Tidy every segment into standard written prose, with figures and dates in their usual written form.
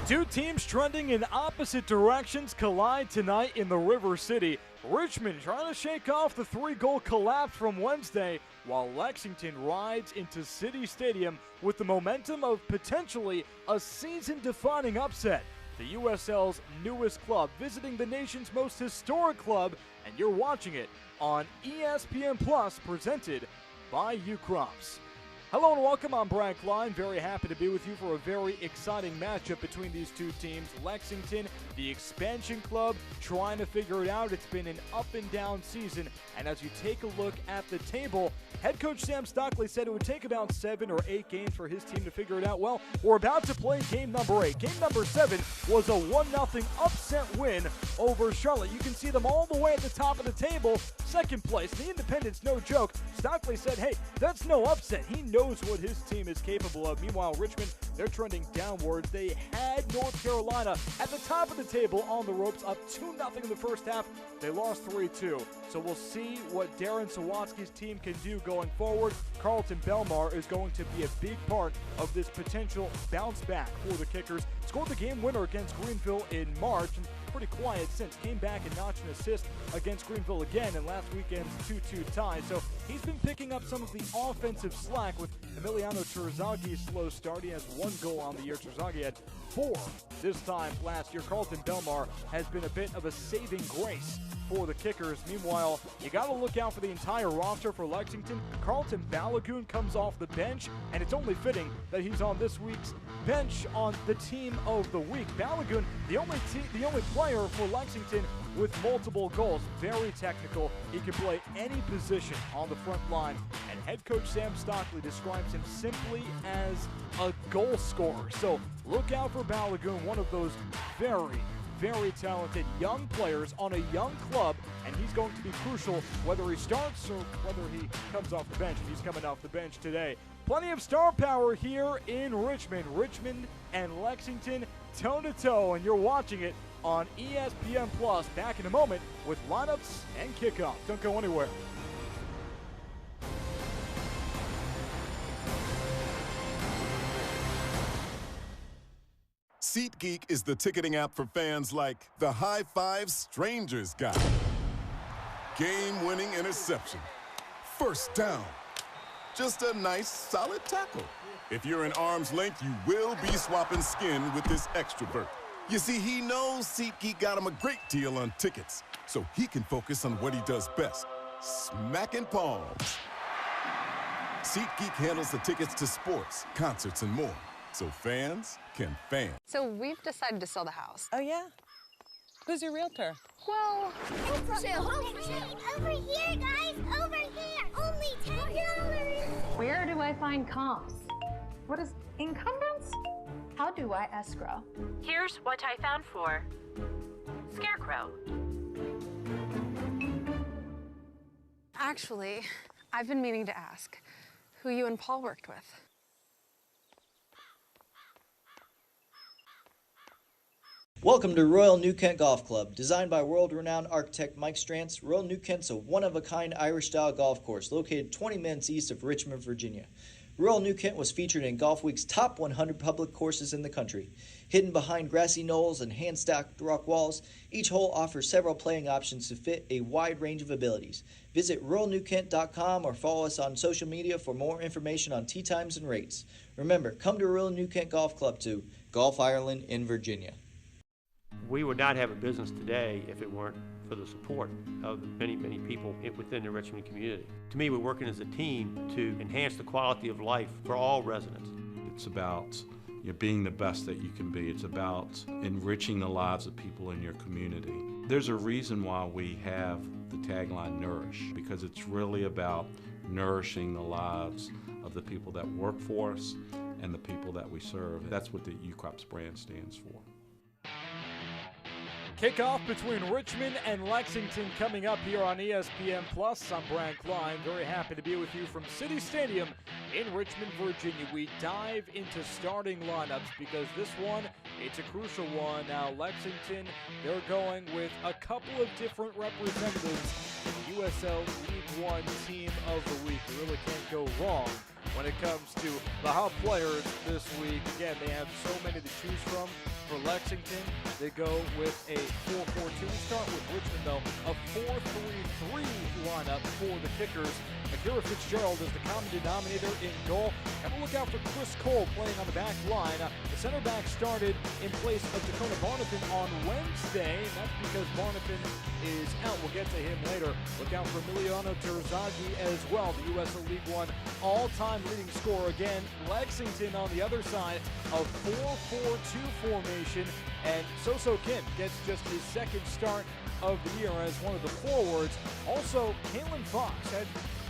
Two teams trending in opposite directions collide tonight in the River City. Richmond trying to shake off the three-goal collapse from Wednesday, while Lexington rides into City Stadium with the momentum of potentially a season-defining upset. The USL's newest club visiting the nation's most historic club, and you're watching it on ESPN Plus, presented by UCrops. Hello and welcome, I'm Brian Klein. Very happy to be with you for a very exciting matchup between these two teams. Lexington, the expansion club, trying to figure it out. It's been an up and down season, and as you take a look at the table, head coach Sam Stockley said it would take about 7 or 8 games for his team to figure it out. Well, we're about to play game number 8. Game number 7 was a 1-0 upset win over Charlotte. You can see them all the way at the top of the table, second place. The Independents, no joke. Stockley said, hey, that's no upset. He knows what his team is capable of. Meanwhile, Richmond, they're trending downwards. They had North Carolina at the top of the table on the ropes, up 2-0 in the first half. They lost 3-2. So we'll see what Darren Sawatsky's team can do going forward. Carlton Belmar is going to be a big part of this potential bounce back for the Kickers. Scored the game winner against Greenville in March, and pretty quiet since. Came back and notched an assist against Greenville again in last weekend's 2-2 tie. So he's been picking up some of the offensive slack with Emiliano Terzagi's slow start. He has 1 goal on the year. Terzaghi had 4 this time last year. Carlton Belmar has been a bit of a saving grace for the Kickers. Meanwhile, you got to look out for the entire roster for Lexington. Carlton Balogun comes off the bench, and it's only fitting that he's on this week's bench on the Team of the Week. Balogun, the only player for Lexington with multiple goals. Very technical. He can play any position on the front line, and head coach Sam Stockley describes him simply as a goal scorer. So look out for Balogun, one of those very talented young players on a young club, and he's going to be crucial whether he starts or whether he comes off the bench, and he's coming off the bench today. Plenty of star power here in Richmond. Richmond and Lexington toe-to-toe, and you're watching it on ESPN Plus. Back in a moment with lineups and kickoff. Don't go anywhere. SeatGeek is the ticketing app for fans like the high five strangers got, game-winning interception, first down, just a nice solid tackle. If you're in arm's length, you will be swapping skin with this extrovert. You see, he knows SeatGeek got him a great deal on tickets, so he can focus on what he does best, smacking palms. SeatGeek handles the tickets to sports, concerts, and more, so fans can fan. So we've decided to sell the house. Oh, yeah? Who's your realtor? Well, Home for sale. Over here, guys. Over here. Only $10. Where do I find comps? What is incumbents? How do I escrow? Here's what I found for Scarecrow. actually, I've been meaning to ask who you and Paul worked with. Welcome to Royal New Kent Golf Club. Designed by world-renowned architect Mike Strantz, Royal New Kent's a one-of-a-kind Irish-style golf course located 20 minutes east of Richmond, Virginia. Royal New Kent was featured in Golf Week's top 100 public courses in the country. Hidden behind grassy knolls and hand-stacked rock walls, each hole offers several playing options to fit a wide range of abilities. Visit royalnewkent.com or follow us on social media for more information on tee times and rates. Remember, come to Royal New Kent Golf Club to Golf Ireland in Virginia. We would not have a business today if it weren't for the support of the many, many people within the Richmond community. To me, we're working as a team to enhance the quality of life for all residents. It's about being the best that you can be. It's about enriching the lives of people in your community. There's a reason why we have the tagline Nourish, because it's really about nourishing the lives of the people that work for us and the people that we serve. That's what the UCrops brand stands for. Kickoff between Richmond and Lexington coming up here on ESPN Plus. I'm Brian Klein. Very happy to be with you from City Stadium in Richmond, Virginia. We dive into starting lineups because this one, it's a crucial one. Now, Lexington, they're going with a couple of different representatives in the USL League One Team of the Week. You really can't go wrong when it comes to the hot players this week. Again, they have so many to choose from. For Lexington, they go with a 4-4-2. We start with Richmond, though, a 4-3-3 lineup for the Kickers. Akira Fitzgerald is the common denominator in goal. Have a look out for Chris Cole playing on the back line. The center back started in place of Dakota Barnathan on Wednesday, and that's because Barnathan is out. We'll get to him later. Look out for Emiliano Terzaghi as well, the USL League One all-time leading scorer. Again, Lexington on the other side of 4-4-2 formation, and So Kim gets just his second start of the year as one of the forwards. Also, Kalen Fox had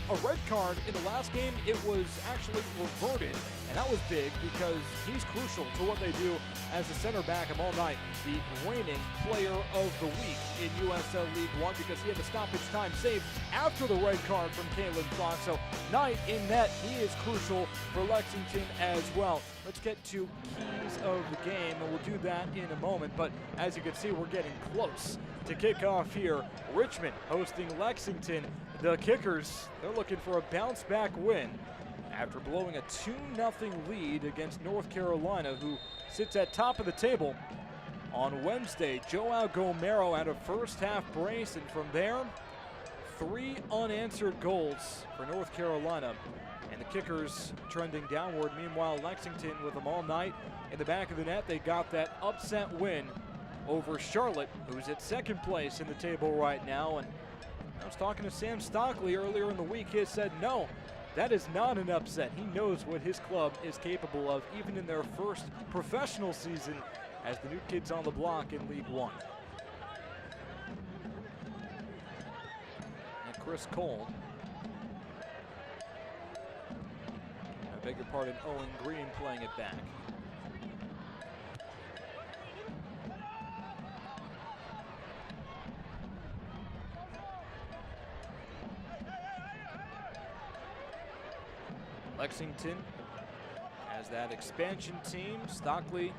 a red card in the last game. It was actually reverted, and that was big because he's crucial to what they do as the center back of all night, the reigning player of the week in USL League One, because he had the stoppage time saved after the red card from Kalen Fox. So Knight in net, he is crucial for Lexington as well. Let's get to keys of the game, and we'll do that in a moment. But as you can see, we're getting close to kick off here. Richmond hosting Lexington. The Kickers, they're looking for a bounce-back win after blowing a 2-0 lead against North Carolina, who sits at top of the table. On Wednesday, Joao Gomero had a first-half brace, and from there, 3 unanswered goals for North Carolina. And the Kickers trending downward. Meanwhile, Lexington with them all night in the back of the net. They got that upset win over Charlotte, who's at second place in the table right now. And I was talking to Sam Stockley earlier in the week. He said, no, that is not an upset. He knows what his club is capable of, even in their first professional season as the new kids on the block in League One. And Chris Cole. I beg your pardon, Owen Green playing it back. Lexington as that expansion team. Stockley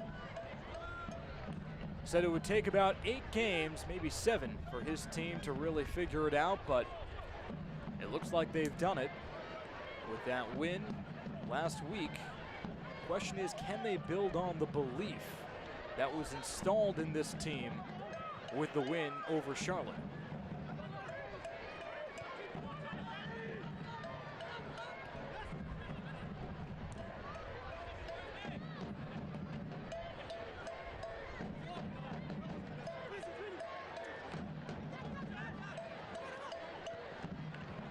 said it would take about 8 games, maybe 7, for his team to really figure it out, but it looks like they've done it with that win last week. Question is, can they build on the belief that was installed in this team with the win over Charlotte?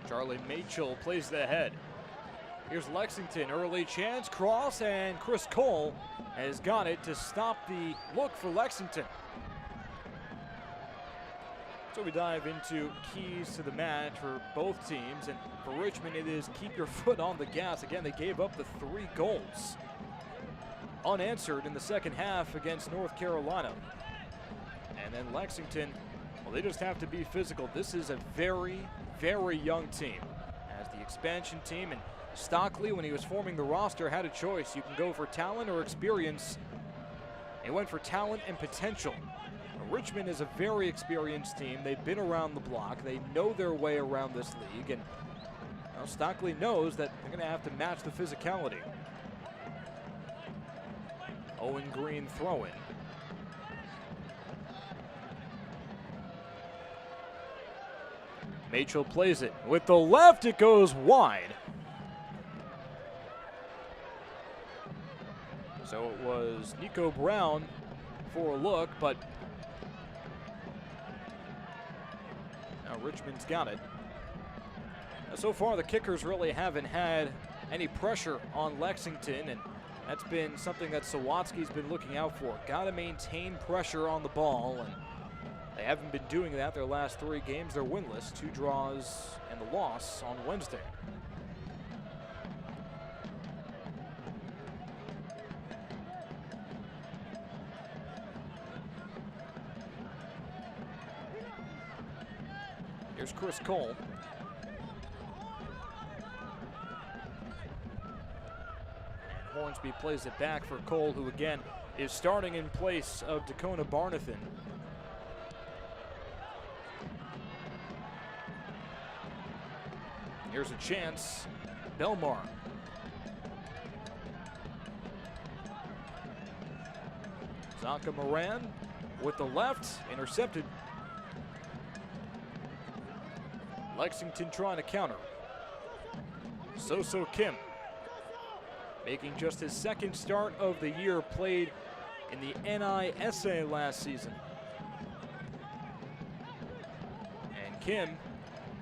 Charlie Machel plays the head. Here's Lexington, early chance, cross, and Chris Cole has got it to stop the look for Lexington. So we dive into keys to the match for both teams, and for Richmond it is keep your foot on the gas. Again, they gave up the 3 goals unanswered in the second half against North Carolina. And then Lexington, well, they just have to be physical. This is a very, very young team as the expansion team, and Stockley, when he was forming the roster, had a choice. You can go for talent or experience. He went for talent and potential. Richmond is a very experienced team. They've been around the block. They know their way around this league, and well, Stockley knows that they're going to have to match the physicality. Owen Green throw-in. Machel plays it. With the left, it goes wide. So it was Nico Brown for a look, but now Richmond's got it. Now, so far, the Kickers really haven't had any pressure on Lexington, and that's been something that Sawatsky's been looking out for. Got to maintain pressure on the ball, and they haven't been doing that their last 3 games. They're winless, 2 draws and the loss on Wednesday. Here's Chris Cole. And Hornsby plays it back for Cole, who again is starting in place of Dakota Barnathan. Here's a chance. Belmar Zaka Moran with the left, intercepted. Lexington trying to counter. So Kim, making just his second start of the year, played in the NISA last season. And Kim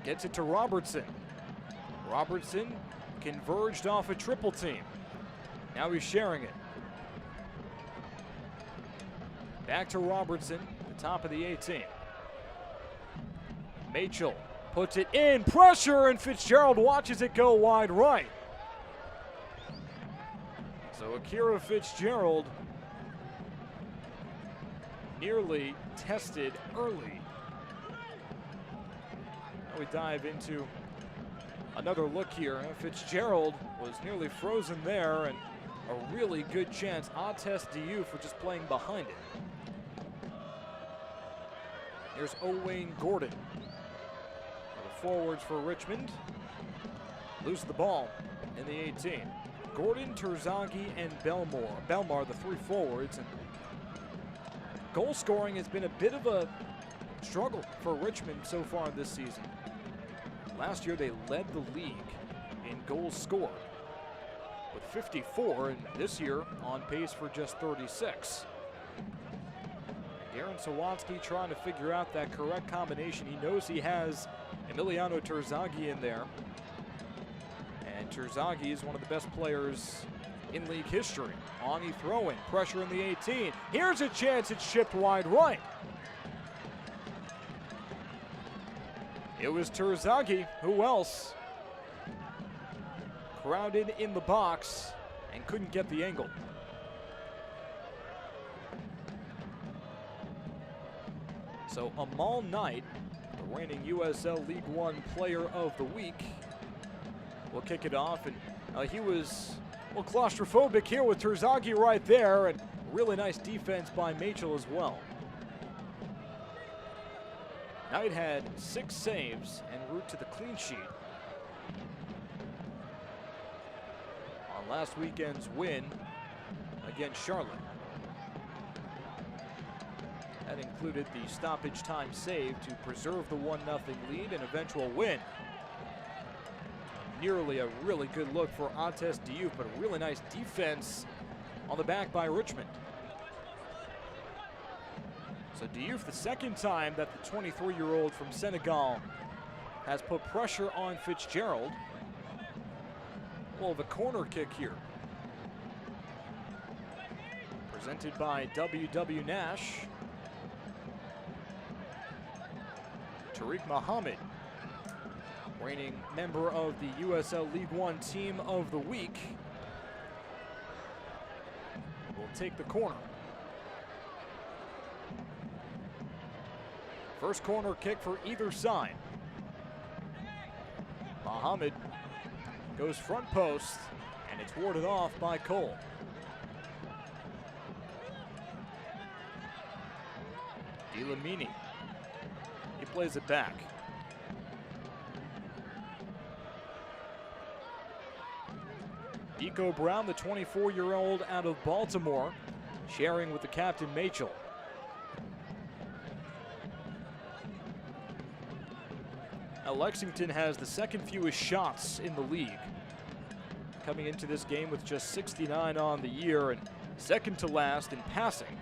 gets it to Robertson. Robertson converged off a triple team. Now he's sharing it. Back to Robertson, the top of the 18. Machel puts it in, pressure, and Fitzgerald watches it go wide right. So Akira Fitzgerald nearly tested early. Now we dive into another look here. Fitzgerald was nearly frozen there, and a really good chance. Ates Diouf was just playing behind it. Here's Owain Gordon. The forwards for Richmond lose the ball in the 18. Gordon, Terzaghi, and Belmar, the three forwards. And goal scoring has been a bit of a struggle for Richmond so far this season. Last year they led the league in goals scored with 54, and this year on pace for just 36. Darren Sawatsky trying to figure out that correct combination. He knows he has Emiliano Terzaghi in there. And Terzaghi is one of the best players in league history. Ani throw-in, pressure in the 18. Here's a chance, it's shipped wide right. It was Terzaghi, who else? Crowded in the box and couldn't get the angle. So Amal Knight, the reigning USL League One Player of the Week, will kick it off. And he was claustrophobic here with Terzaghi right there, and really nice defense by Machel as well. Knight had 6 saves en route to the clean sheet on last weekend's win against Charlotte. That included the stoppage time save to preserve the 1-0 lead and eventual win. Nearly a really good look for Ates Diouf, but a really nice defense on the back by Richmond. So Diouf, the second time that the 23-year-old from Senegal has put pressure on Fitzgerald. Well, the corner kick here. Presented by W.W. Nash. Tariq Muhammad, reigning member of the USL League One Team of the Week, will take the corner. First corner kick for either side. Muhammad goes front post, and it's warded off by Cole. Delamini. He plays it back. Nico Brown, the 24-year-old out of Baltimore, sharing with the captain Machel. Now Lexington has the second fewest shots in the league, coming into this game with just 69 on the year and second to last in passing.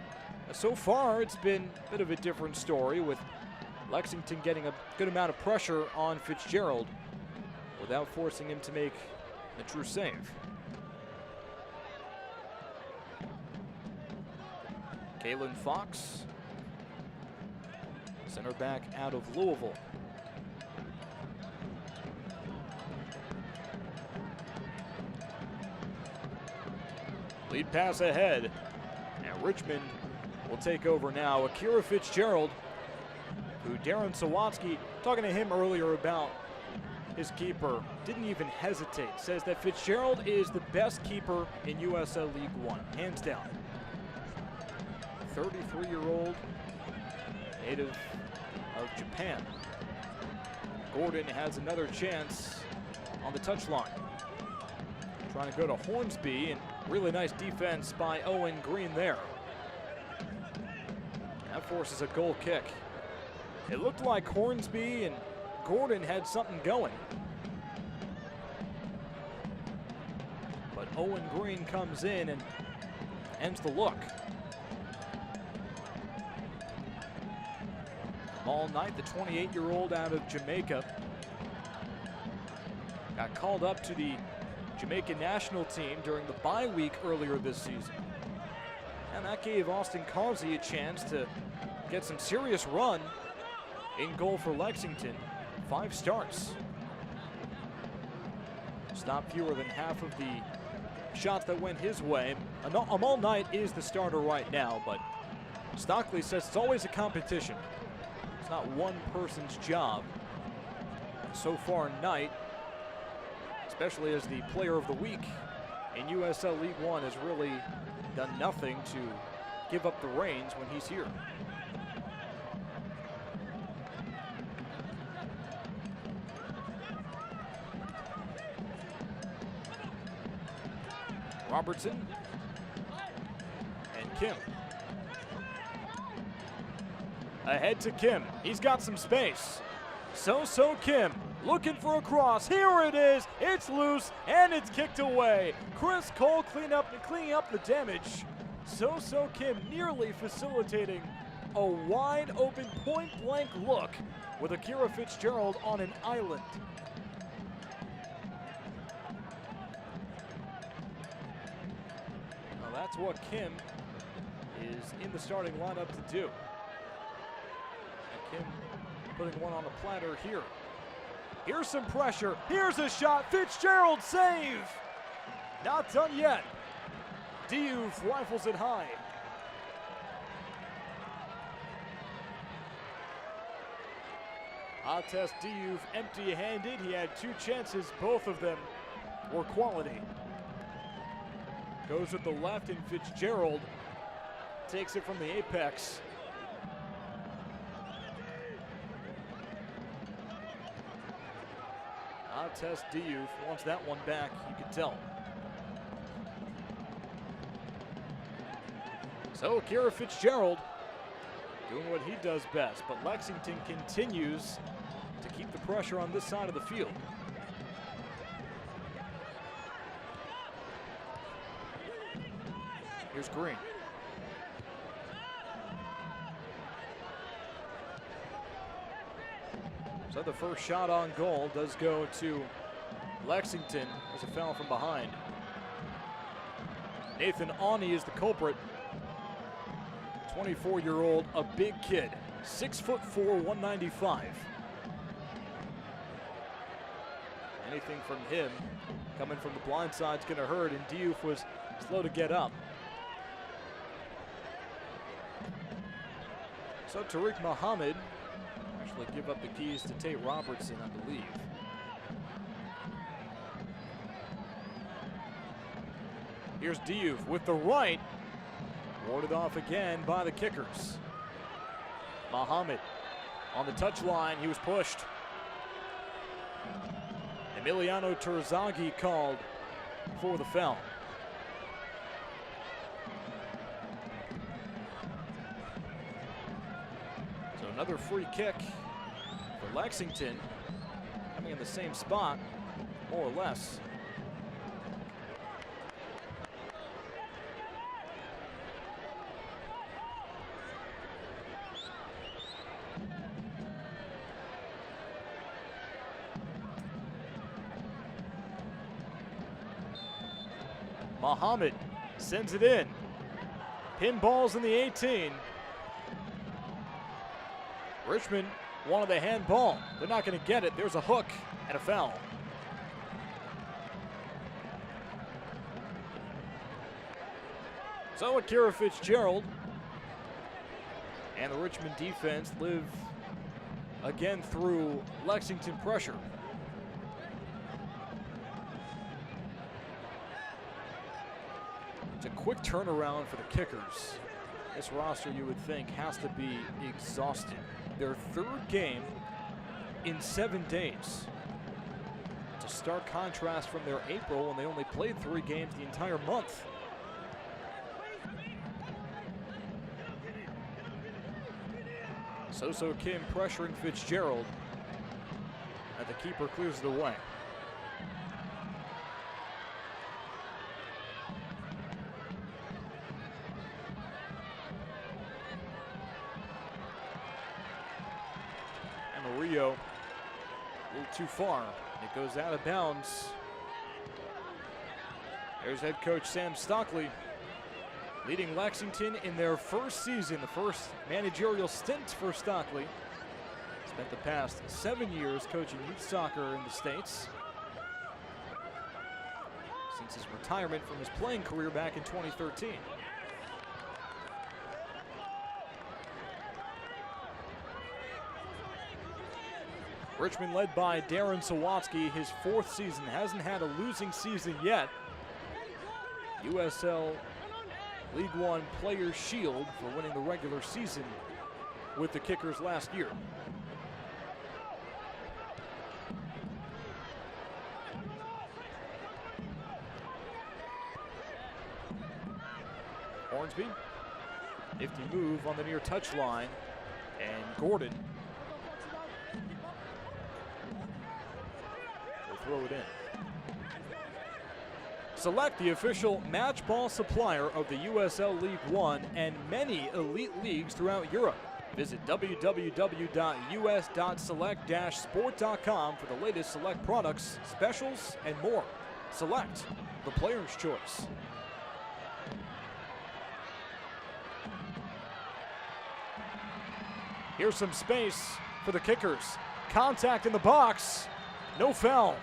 So far, it's been a bit of a different story, with Lexington getting a good amount of pressure on Fitzgerald without forcing him to make a true save. Kalen Fox, center back out of Louisville. Lead pass ahead, and Richmond will take over now. Akira Fitzgerald, who Darren Sawatsky, talking to him earlier about his keeper, didn't even hesitate. Says that Fitzgerald is the best keeper in USL League One, hands down. 33-year-old, native of Japan. Gordon has another chance on the touchline. Trying to go to Hornsby, and really nice defense by Owen Green there. That forces a goal kick. It looked like Hornsby and Gordon had something going. But Owen Green comes in and ends the look. All night, the 28-year-old out of Jamaica got called up to the Jamaican national team during the bye week earlier this season. And that gave Austin Causey a chance to get some serious run in goal for Lexington. 5 starts. Stopped fewer than half of the shots that went his way. Amal Knight is the starter right now, but Stockley says it's always a competition. It's not one person's job. So far, Knight, especially as the player of the week in USL League One, has really done nothing to give up the reins when he's here. Robertson and Kim. Ahead to Kim. He's got some space. So Kim looking for a cross. Here it is. It's loose and it's kicked away. Chris Cole cleaning up the damage. So Kim nearly facilitating a wide open point blank look with Akira Fitzgerald on an island. Now that's what Kim is in the starting lineup to do. And Kim putting one on the platter here. Here's some pressure. Here's a shot. Fitzgerald save. Not done yet. Diouf rifles it high. Ates Diouf empty-handed. He had 2 chances. Both of them were quality. Goes with the left, and Fitzgerald takes it from the apex. Ates Diouf wants that one back, you can tell. So Akira Fitzgerald doing what he does best, but Lexington continues to keep the pressure on this side of the field. Here's Green. So the first shot on goal does go to Lexington. There's a foul from behind. Nathan Awney is the culprit. 24-year-old, a big kid, 6'4", 195. Anything from him coming from the blind side is going to hurt, and Diouf was slow to get up. So Tariq Muhammad actually give up the keys to Tate Robertson, I believe. Here's Diouf with the right. Warded off again by the kickers. Muhammad on the touchline. He was pushed. Emiliano Terzaghi called for the foul. So another free kick for Lexington, coming in the same spot, more or less. Muhammad sends it in. Pinballs in the 18. Richmond wanted the handball. They're not going to get it. There's a hook and a foul. So Akira Fitzgerald and the Richmond defense live again through Lexington pressure. It's a quick turnaround for the kickers. This roster, you would think, has to be exhausted. Their 3rd game in 7 days. It's a stark contrast from their April when they only played 3 games the entire month. So Kim pressuring Fitzgerald. And the keeper clears it away. And Murillo, a little too far. It goes out of bounds. There's head coach Sam Stockley leading Lexington in their first season, the first managerial stint for Stockley. Spent the past 7 years coaching youth soccer in the States since his retirement from his playing career back in 2013. Richmond led by Darren Sawatsky, his 4th season, hasn't had a losing season yet. USL League One Players' Shield for winning the regular season with the Kickers last year. Hornsby, nifty move on the near touchline, and Gordon will throw it in. Select, the official match ball supplier of the USL League One and many elite leagues throughout Europe. Visit www.us.select-sport.com for the latest Select products, specials, and more. Select, the player's choice. Here's some space for the Kickers. Contact in the box, no foul.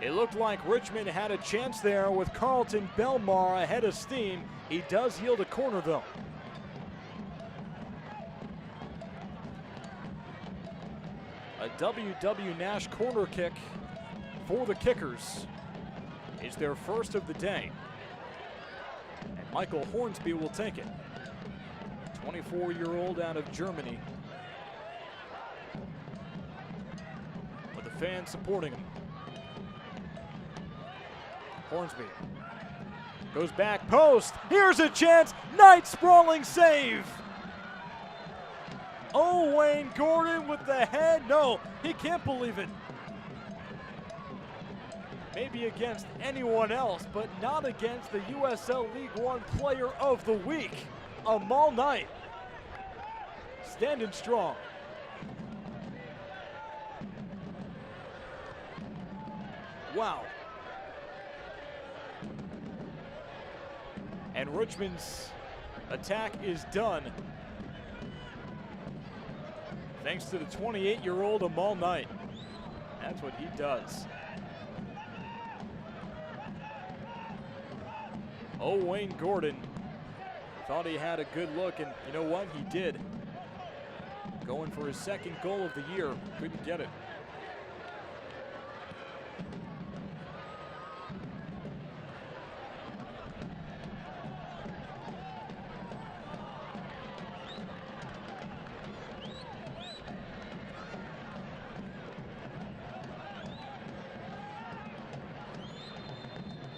It looked like Richmond had a chance there with Carlton Belmar ahead of steam. He does yield a corner though. A W.W. Nash corner kick for the Kickers. It's their first of the day. And Michael Hornsby will take it. 24-year-old out of Germany. With the fans supporting him. Hornsby goes back post. Here's a chance. Knight sprawling save. Oh, Wayne Gordon with the head. No, he can't believe it. Maybe against anyone else, but not against the USL League One Player of the Week, Amal Knight. Standing strong. Wow. And Richmond's attack is done. Thanks to the 28-year-old Amal Knight. That's what he does. Oh, Wayne Gordon thought he had a good look, and you know what? He did. Going for his second goal of the year. Couldn't get it.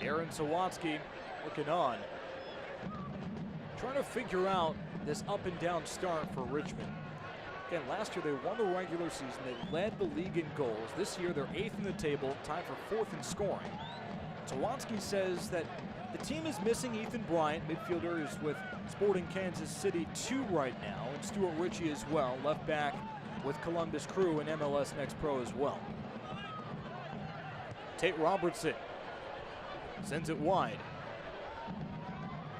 Darren Sawatsky looking on. Trying to figure out this up and down start for Richmond. Again, last year they won the regular season. They led the league in goals. This year they're 8th in the table, tied for 4th in scoring. Sawatsky says that the team is missing Ethan Bryant, midfielder is with Sporting Kansas City 2 right now, and Stuart Ritchie as well, left back with Columbus Crew and MLS Next Pro as well. Tate Robertson sends it wide.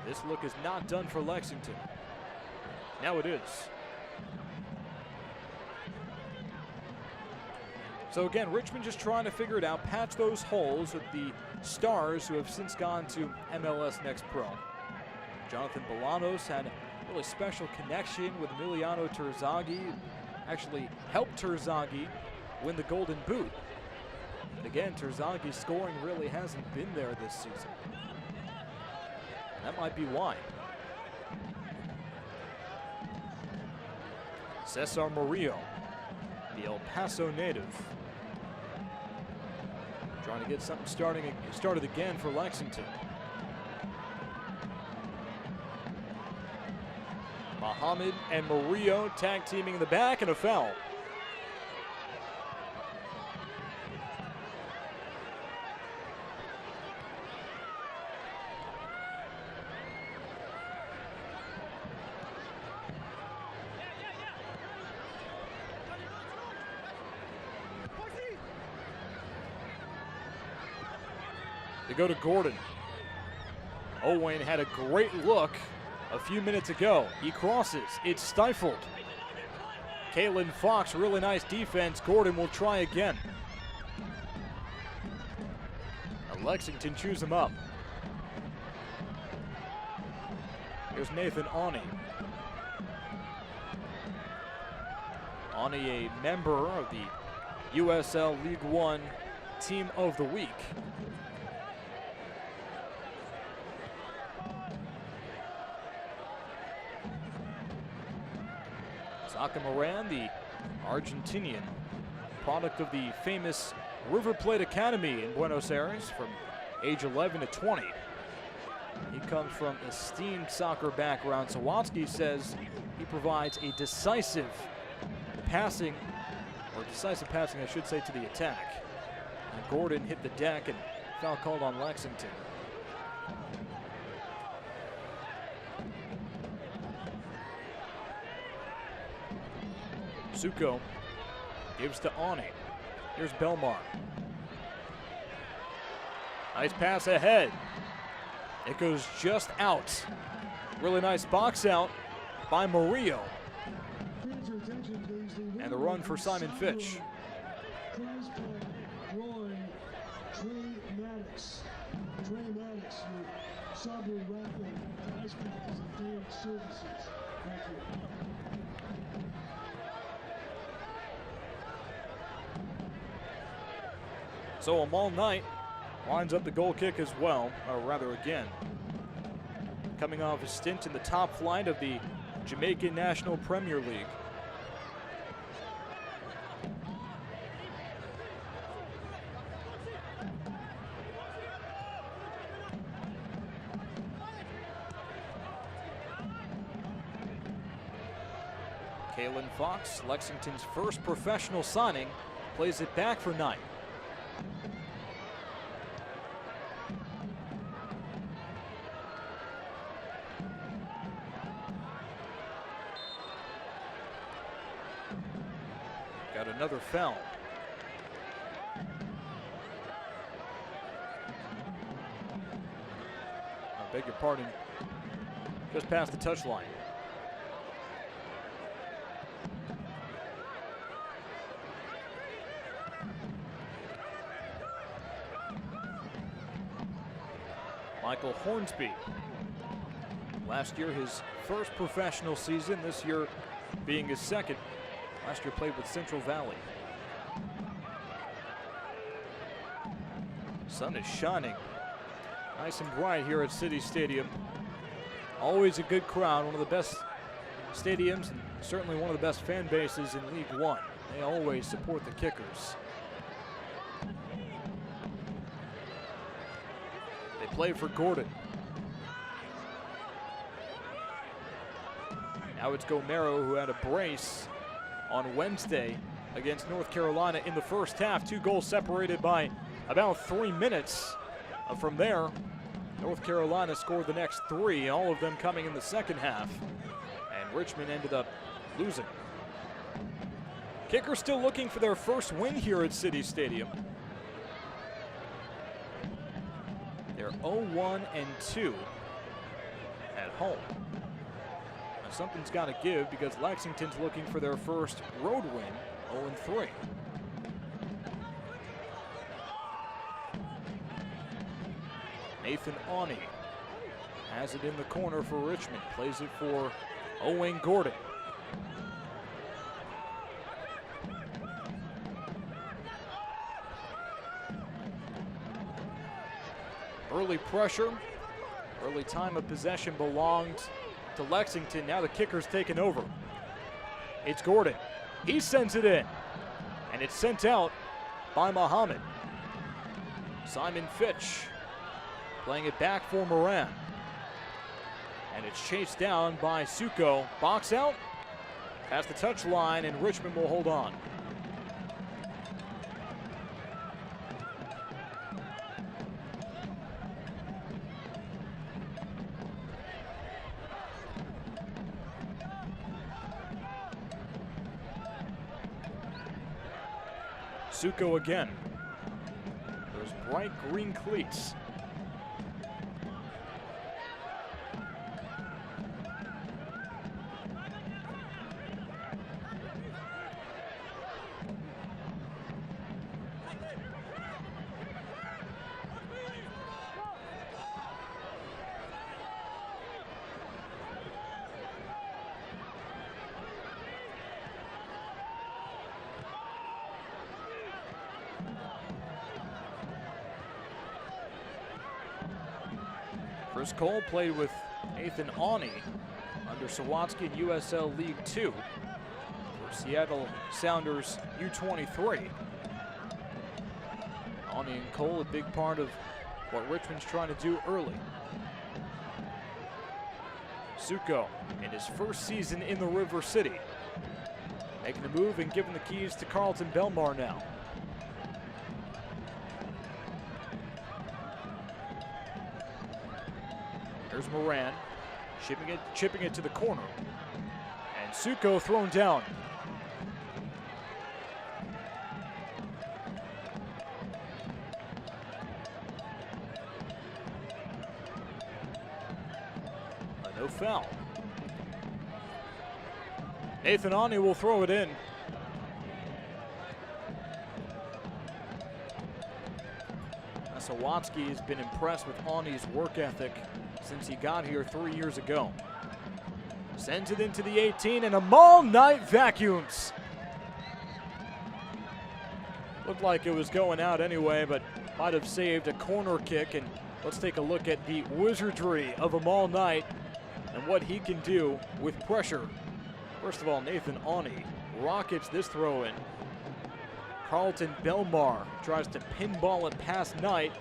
This look is not done for Lexington. Now it is. So again, Richmond just trying to figure it out, patch those holes with the stars who have since gone to MLS Next Pro. Jonathan Bolanos had a really special connection with Emiliano Terzaghi, actually helped Terzaghi win the Golden Boot. But again, Terzaghi's scoring really hasn't been there this season. And that might be why. Cesar Murillo, the El Paso native, trying to get something started again for Lexington. Muhammad and Murillo tag teaming in the back, and a foul. They go to Gordon. Owen had a great look a few minutes ago. He crosses. It's stifled. Kalen Fox, really nice defense. Gordon will try again. Now Lexington chews him up. Here's Nathan Awney. Awney, a member of the USL League One Team of the Week. Aka Moran, the Argentinian, product of the famous River Plate Academy in Buenos Aires from age 11 to 20. He comes from esteemed soccer background. Sawatsky says he provides a decisive passing, I should say, to the attack. And Gordon hit the deck and foul called on Lexington. Suko gives to Awney. Here's Belmar. Nice pass ahead. It goes just out. Really nice box out by Murillo. And the run for Simon Fitch. So Amal Knight lines up the goal kick as well, or rather again. Coming off a stint in the top flight of the Jamaican National Premier League. Kalen Fox, Lexington's first professional signing, plays it back for Knight. Got another foul. I beg your pardon. Just past the touchline. Michael Hornsby. Last year his first professional season, this year being his second. Last year played with Central Valley. Sun is shining nice and bright here at City Stadium. Always a good crowd, one of the best stadiums and certainly one of the best fan bases in League One. They always support the kickers. They play for Gordon. Now it's Gomero, who had a brace on Wednesday against North Carolina in the first half. 2 goals separated by about 3 minutes. From there, North Carolina scored the next 3, all of them coming in the second half. And Richmond ended up losing. Kickers still looking for their first win here at City Stadium. They're 0-1-2 at home. Something's got to give because Lexington's looking for their first road win, 0-3. Nathan Awney has it in the corner for Richmond, plays it for Owen Gordon. Early pressure, early time of possession belonged to Lexington. Now the kicker's taken over. It's Gordon. He sends it in. And it's sent out by Muhammad. Simon Fitch playing it back for Moran. And it's chased down by Suko. Box out, past the touch line, and Richmond will hold on. Suko again. Those bright green cleats. Chris Cole played with Nathan Awney under Sawatsky in USL League Two for Seattle Sounders U23. Awney and Cole, a big part of what Richmond's trying to do early. Suko in his first season in the River City, making the move and giving the keys to Carlton Belmar now. There's Moran, chipping it to the corner. And Suko thrown down. No foul. Nathan Awney will throw it in. Sawatsky has been impressed with Awney's work ethic since he got here 3 years ago. Sends it into the 18 and Amal Knight vacuums. Looked like it was going out anyway, but might have saved a corner kick. And let's take a look at the wizardry of Amal Knight and what he can do with pressure. First of all, Nathan Awney rockets this throw in. Carlton Belmar tries to pinball it past Knight,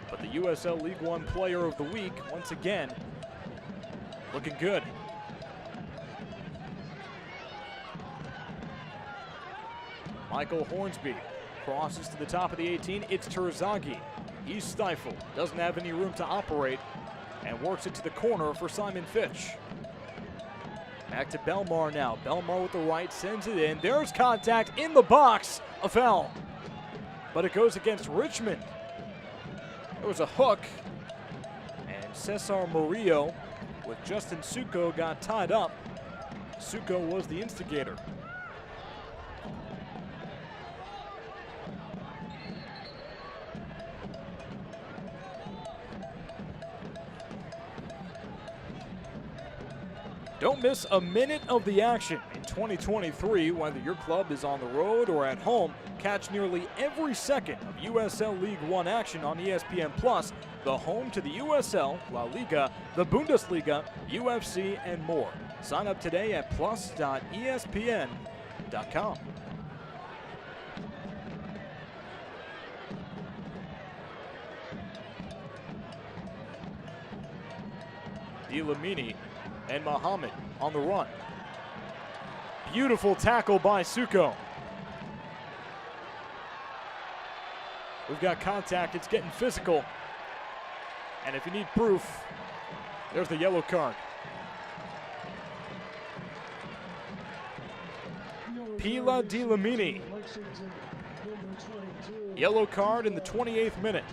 but the USL League One Player of the Week, once again, looking good. Michael Hornsby crosses to the top of the 18. It's Terzaghi. He's stifled, doesn't have any room to operate, and works it to the corner for Simon Fitch. Back to Belmar now. Belmar with the right, sends it in. There's contact in the box. A foul. But it goes against Richmond. There was a hook. And Cesar Murillo with Justin Suko got tied up. Suko was the instigator. Don't miss a minute of the action in 2023, whether your club is on the road or at home. Catch nearly every second of USL League One action on ESPN Plus, the home to the USL, La Liga, the Bundesliga, UFC, and more. Sign up today at plus.espn.com. Dilamini and Muhammad on the run. Beautiful tackle by Suko. We've got contact, it's getting physical. And if you need proof, there's the yellow card. Pila Dilamini. Yellow card in the 28th minute.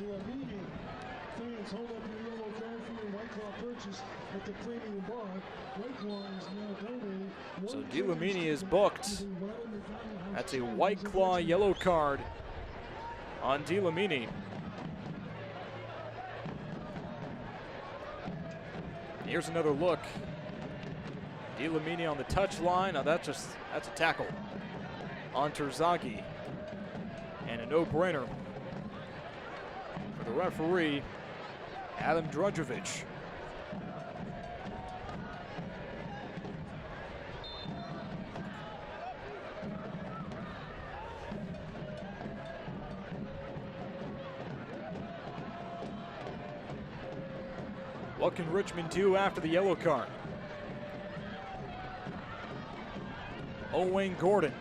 So Dilamini is booked. That's a White Claw yellow card on Dilamini. Here's another look. Dilamini on the touch line. Now that's a tackle on Terzaghi. And a no-brainer for the referee, Adam Drudjovic. What can Richmond do after the yellow card? Owain Gordon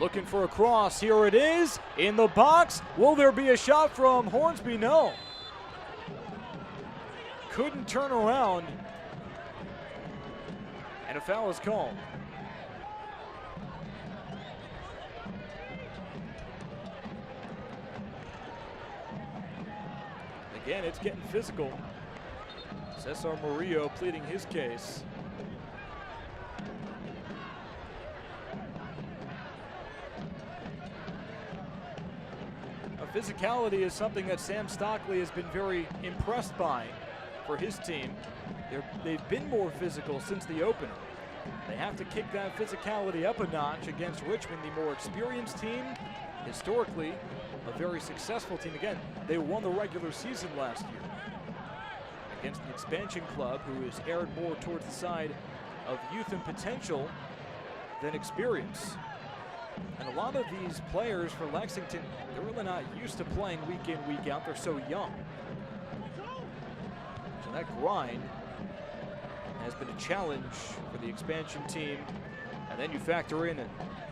looking for a cross. Here it is in the box. Will there be a shot from Hornsby? No. Couldn't turn around. And a foul is called. Again, it's getting physical. Cesar Murillo pleading his case. Physicality is something that Sam Stockley has been very impressed by for his team. They've been more physical since the opener. They have to kick that physicality up a notch against Richmond, the more experienced team, historically a very successful team. Again, they won the regular season last year against the expansion club, who is aired more towards the side of youth and potential than experience. And a lot of these players for Lexington, they're really not used to playing week in, week out. They're so young. So that grind has been a challenge for the expansion team. And then you factor in a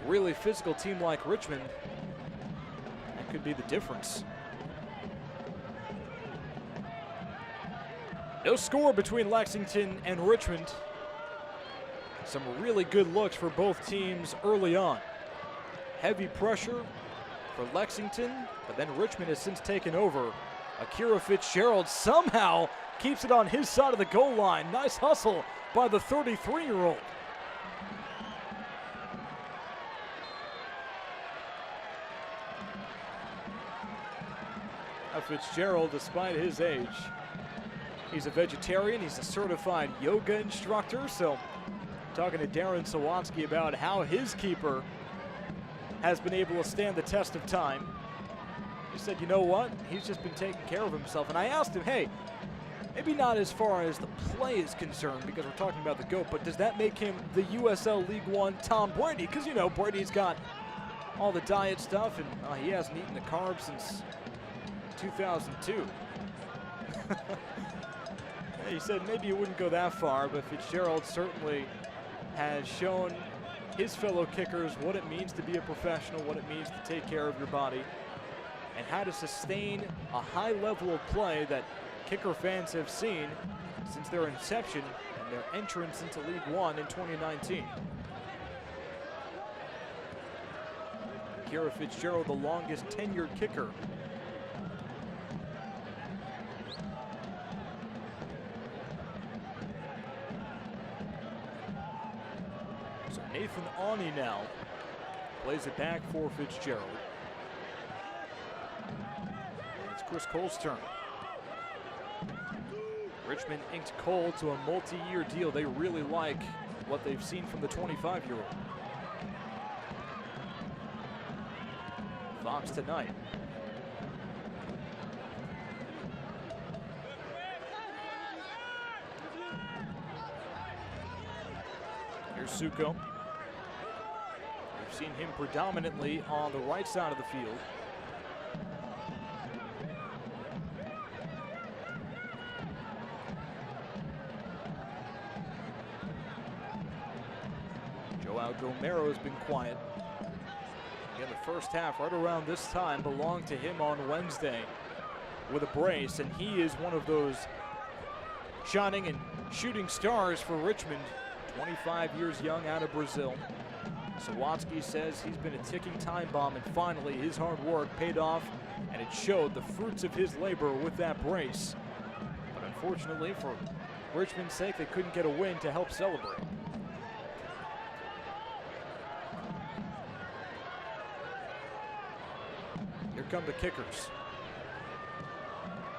really physical team like Richmond. That could be the difference. No score between Lexington and Richmond. Some really good looks for both teams early on. Heavy pressure for Lexington, but then Richmond has since taken over. Akira Fitzgerald somehow keeps it on his side of the goal line. Nice hustle by the 33-year-old. Fitzgerald, despite his age, he's a vegetarian, he's a certified yoga instructor, so talking to Darren Sawatsky about how his keeper has been able to stand the test of time. He said, you know what? He's just been taking care of himself. And I asked him, hey, maybe not as far as the play is concerned, because we're talking about the GOAT, but does that make him the USL League One Tom Brady? Because, you know, Brady's got all the diet stuff, and he hasn't eaten the carbs since 2002. He said maybe he wouldn't go that far, but Fitzgerald certainly has shown his fellow kickers what it means to be a professional, what it means to take care of your body, and how to sustain a high level of play that kicker fans have seen since their inception and their entrance into League One in 2019. Akira Fitzgerald, the longest tenured kicker. Nathan Awney now plays it back for Fitzgerald. It's Chris Cole's turn. Richmond inked Cole to a multi-year deal. They really like what they've seen from the 25-year-old. Fox tonight. Here's Suko. We've seen him predominantly on the right side of the field. Joao Gomero has been quiet. Again, the first half right around this time belonged to him on Wednesday with a brace, and he is one of those shining and shooting stars for Richmond. 25 years young, out of Brazil. Sawatsky says he's been a ticking time bomb, and finally his hard work paid off, and it showed the fruits of his labor with that brace. But unfortunately, for Richmond's sake, they couldn't get a win to help celebrate. Here come the kickers.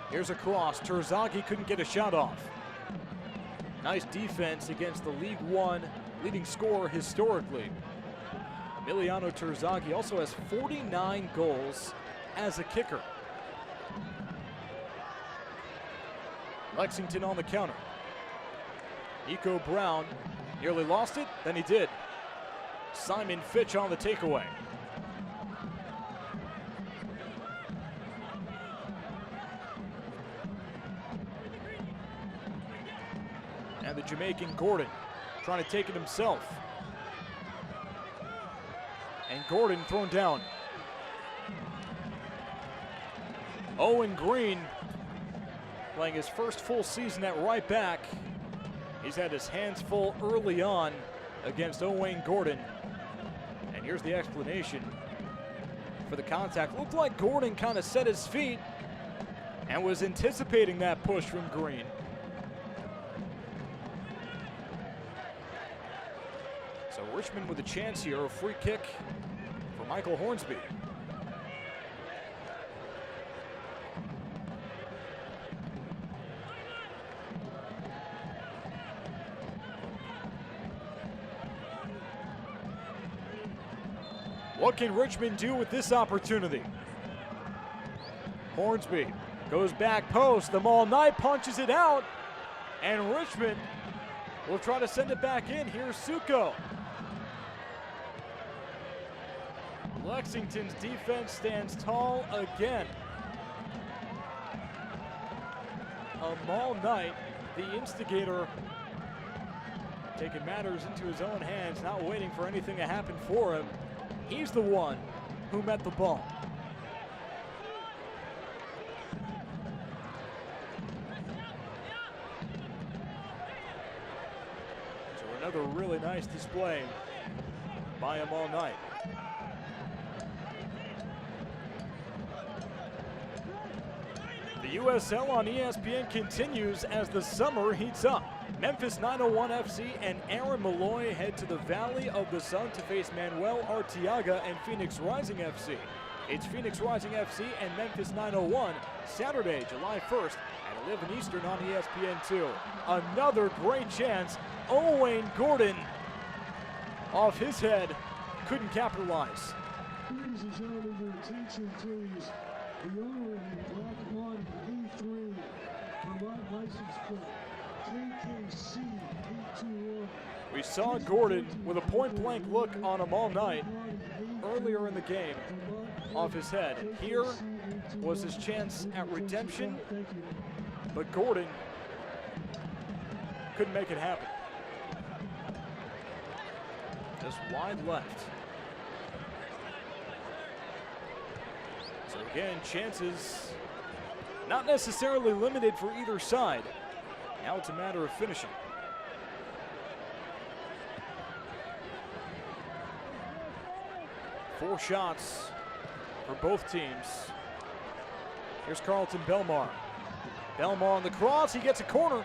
Here's a cross. Terzaghi couldn't get a shot off. Nice defense against the League One leading scorer historically. Emiliano Terzaghi also has 49 goals as a kicker. Lexington on the counter. Nico Brown nearly lost it, then he did. Simon Fitch on the takeaway. And the Jamaican Gordon trying to take it himself. And Gordon thrown down. Owen Green playing his first full season at right back. He's had his hands full early on against Owen Gordon. And here's the explanation for the contact. Looked like Gordon kind of set his feet and was anticipating that push from Green. So Richmond with a chance here, a free kick for Michael Hornsby. What can Richmond do with this opportunity? Hornsby goes back post, the All Night punches it out, and Richmond will try to send it back in. Here's Suko. Lexington's defense stands tall again. All Night, the instigator, taking matters into his own hands, not waiting for anything to happen for him. He's the one who met the ball. So another really nice display by him all night. The USL on ESPN continues as the summer heats up. Memphis 901 FC and Aaron Malloy head to the Valley of the Sun to face Manuel Arteaga and Phoenix Rising FC. It's Phoenix Rising FC and Memphis 901 Saturday, July 1st at 11 Eastern on ESPN2. Another great chance. Owen Gordon off his head, couldn't capitalize. Ladies and gentlemen, your attention please. The owner of Block 1, A3, Vermont license plate, KKC 821. We saw Gordon with a point-blank look on him all night earlier in the game off his head. Here was his chance at redemption, but Gordon couldn't make it happen. Just wide left. So again, chances not necessarily limited for either side. Now it's a matter of finishing. Four shots for both teams. Here's Carlton Belmar. Belmar on the cross, he gets a corner.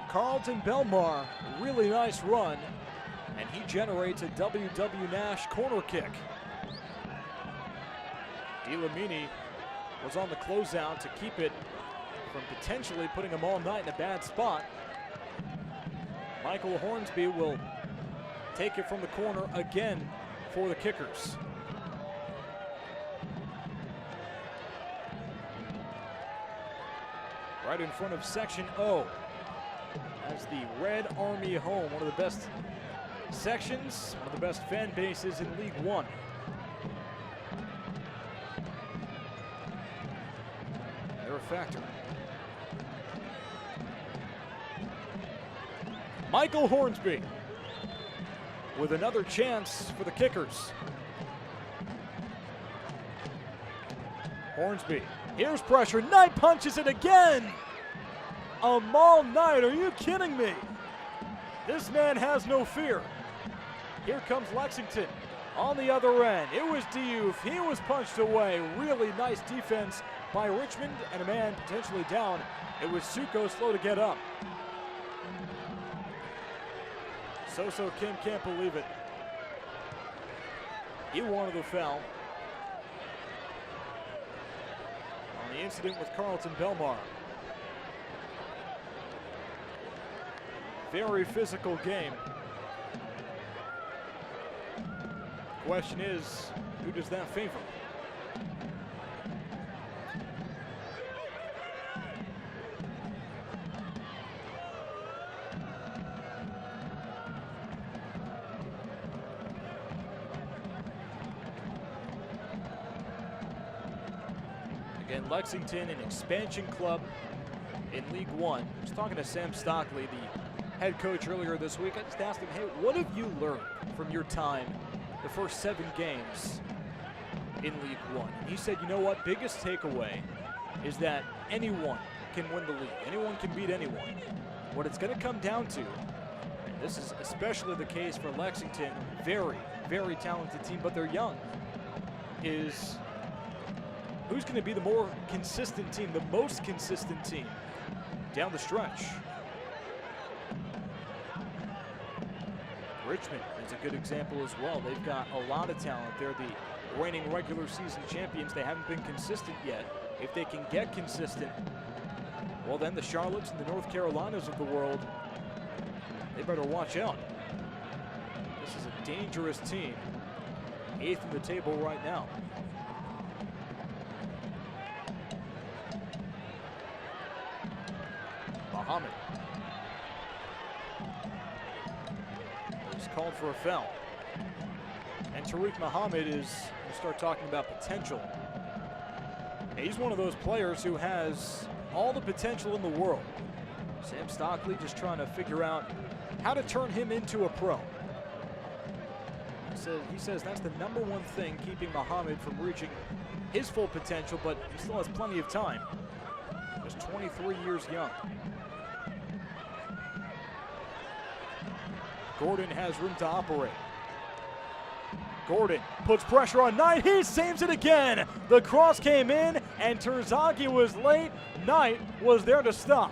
Carlton Belmar, really nice run, and he generates a W.W. Nash corner kick. DiLamini was on the closeout to keep it from potentially putting him all night in a bad spot. Michael Hornsby will take it from the corner again for the Kickers. Right in front of Section O. That's the Red Army home, one of the best sections, one of the best fan bases in League One. They're a factor. Michael Hornsby with another chance for the Kickers. Hornsby, here's pressure, Knight punches it again! Amal Knight, are you kidding me? This man has no fear. Here comes Lexington on the other end. It was Diouf, he was punched away. Really nice defense by Richmond and a man potentially down. It was Suko slow to get up. So Kim can't believe it. He wanted the foul on the incident with Carlton Belmar. Very physical game. Question is, who does that favor? Again, Lexington, an expansion club in League One. I was talking to Sam Stockley, the head coach, earlier this week. I just asked him, hey, what have you learned from your time, the first 7 games in League One? And he said, you know what, biggest takeaway is that anyone can win the league. Anyone can beat anyone. What it's going to come down to, and this is especially the case for Lexington, very, very talented team, but they're young, is who's going to be the more consistent team, the most consistent team down the stretch. Richmond is a good example as well. They've got a lot of talent. They're the reigning regular season champions. They haven't been consistent yet. If they can get consistent, well, then the Charlottes and the North Carolinas of the world, they better watch out. This is a dangerous team. 8th in the table right now. Muhammad. He's called for a foul. And Tariq Muhammad is, you start talking about potential. He's one of those players who has all the potential in the world. Sam Stockley just trying to figure out how to turn him into a pro. He says that's the #1 thing keeping Muhammad from reaching his full potential, but he still has plenty of time. Just 23 years young. Gordon has room to operate. Gordon puts pressure on Knight. He saves it again. The cross came in, and Terzaghi was late. Knight was there to stop.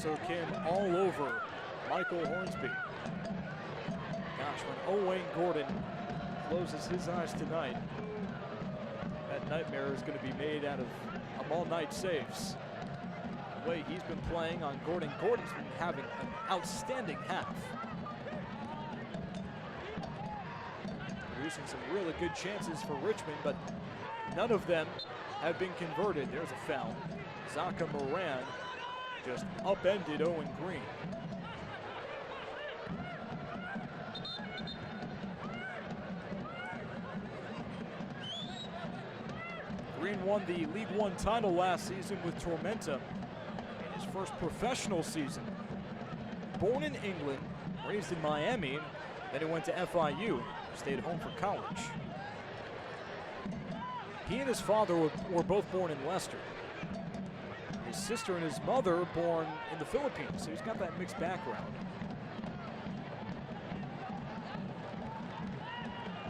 So Kim all over Michael Hornsby. Gosh, when Owain Gordon closes his eyes tonight, that nightmare is going to be made out of all-night saves. The way he's been playing on Gordon, Gordon's been having an outstanding half. Producing some really good chances for Richmond, but none of them have been converted. There's a foul. Zaka Moran just upended Owen Green. Green won the League One title last season with Tormenta in his first professional season. Born in England, raised in Miami, then he went to FIU, stayed home for college. He and his father were both born in Leicester. His sister and his mother born in the Philippines, so he's got that mixed background.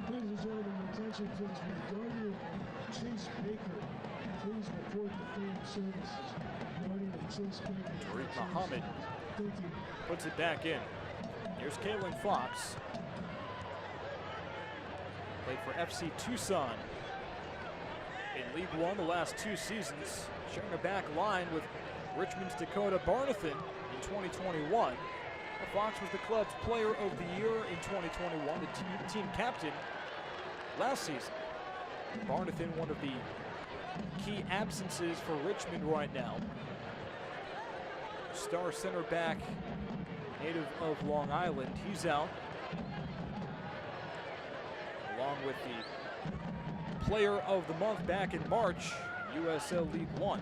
Ladies and gentlemen, attention please. Guardian Chase Baker, please report the family services. Guardian Chase Baker. Tariq Muhammad Thank you. puts it back in. Here's Kaylin Fox. Played for FC Tucson in League One the last 2 seasons, sharing a back line with Richmond's Dakota Barnathan in 2021. Fox was the club's player of the year in 2021, the team captain last season. Barnathan, one of the key absences for Richmond right now. Star center back, native of Long Island, he's out. Along with the player of the month back in March, USL League One,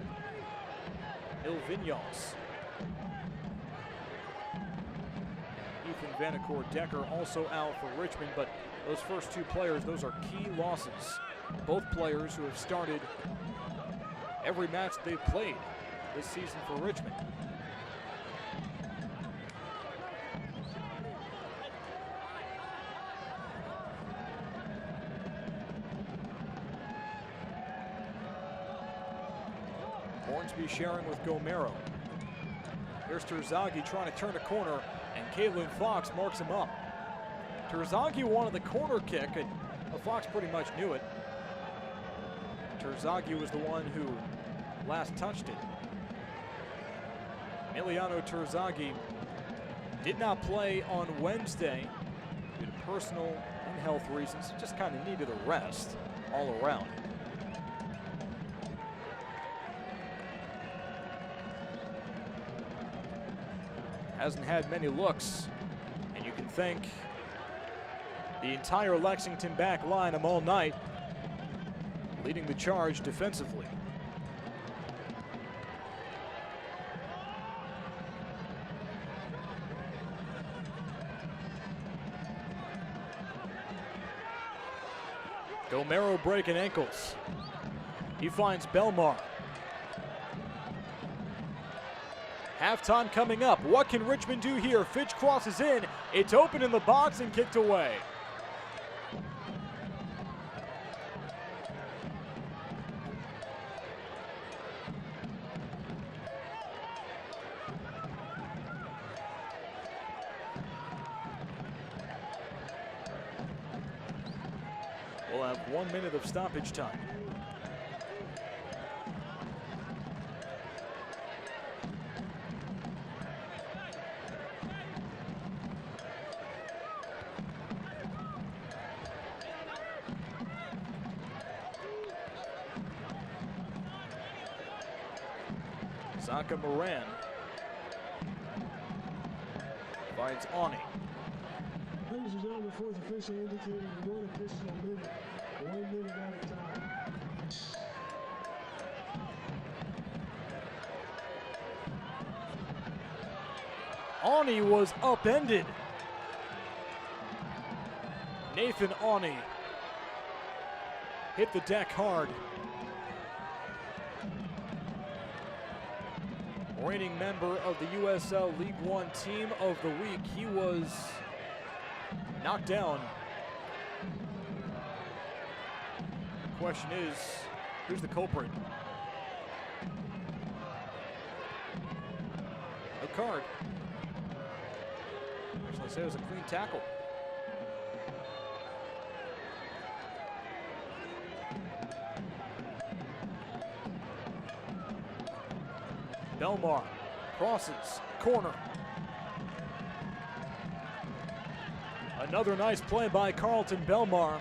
Il Vinyals. Ethan Vanacore Decker also out for Richmond, but those first 2 players, those are key losses. Both players who have started every match they've played this season for Richmond. Hornsby sharing with Gomero. Here's Terzaghi trying to turn a corner, and Kaylin Fox marks him up. Terzaghi wanted the corner kick, and Fox pretty much knew it. Terzaghi was the one who last touched it. Emiliano Terzaghi did not play on Wednesday due to personal and health reasons. Just kind of needed a rest all around. hasn't had many looks, and you can thank the entire Lexington back line of all night, leading the charge defensively. Gomero breaking ankles. He finds Belmar. Halftime coming up. What can Richmond do here? Fitch crosses in. It's open in the box and kicked away. We'll have 1 minute of stoppage time. Saka Moran finds Ani. Ladies and gentlemen, fourth official indicated 1 additional minute, 1 minute at a time. Ani was upended. Nathan Ani hit the deck hard. Reigning member of the USL League One Team of the Week. He was knocked down. Question is, who's the culprit? A card. Actually, I say it was a clean tackle. Belmar crosses, corner. Another nice play by Carlton Belmar,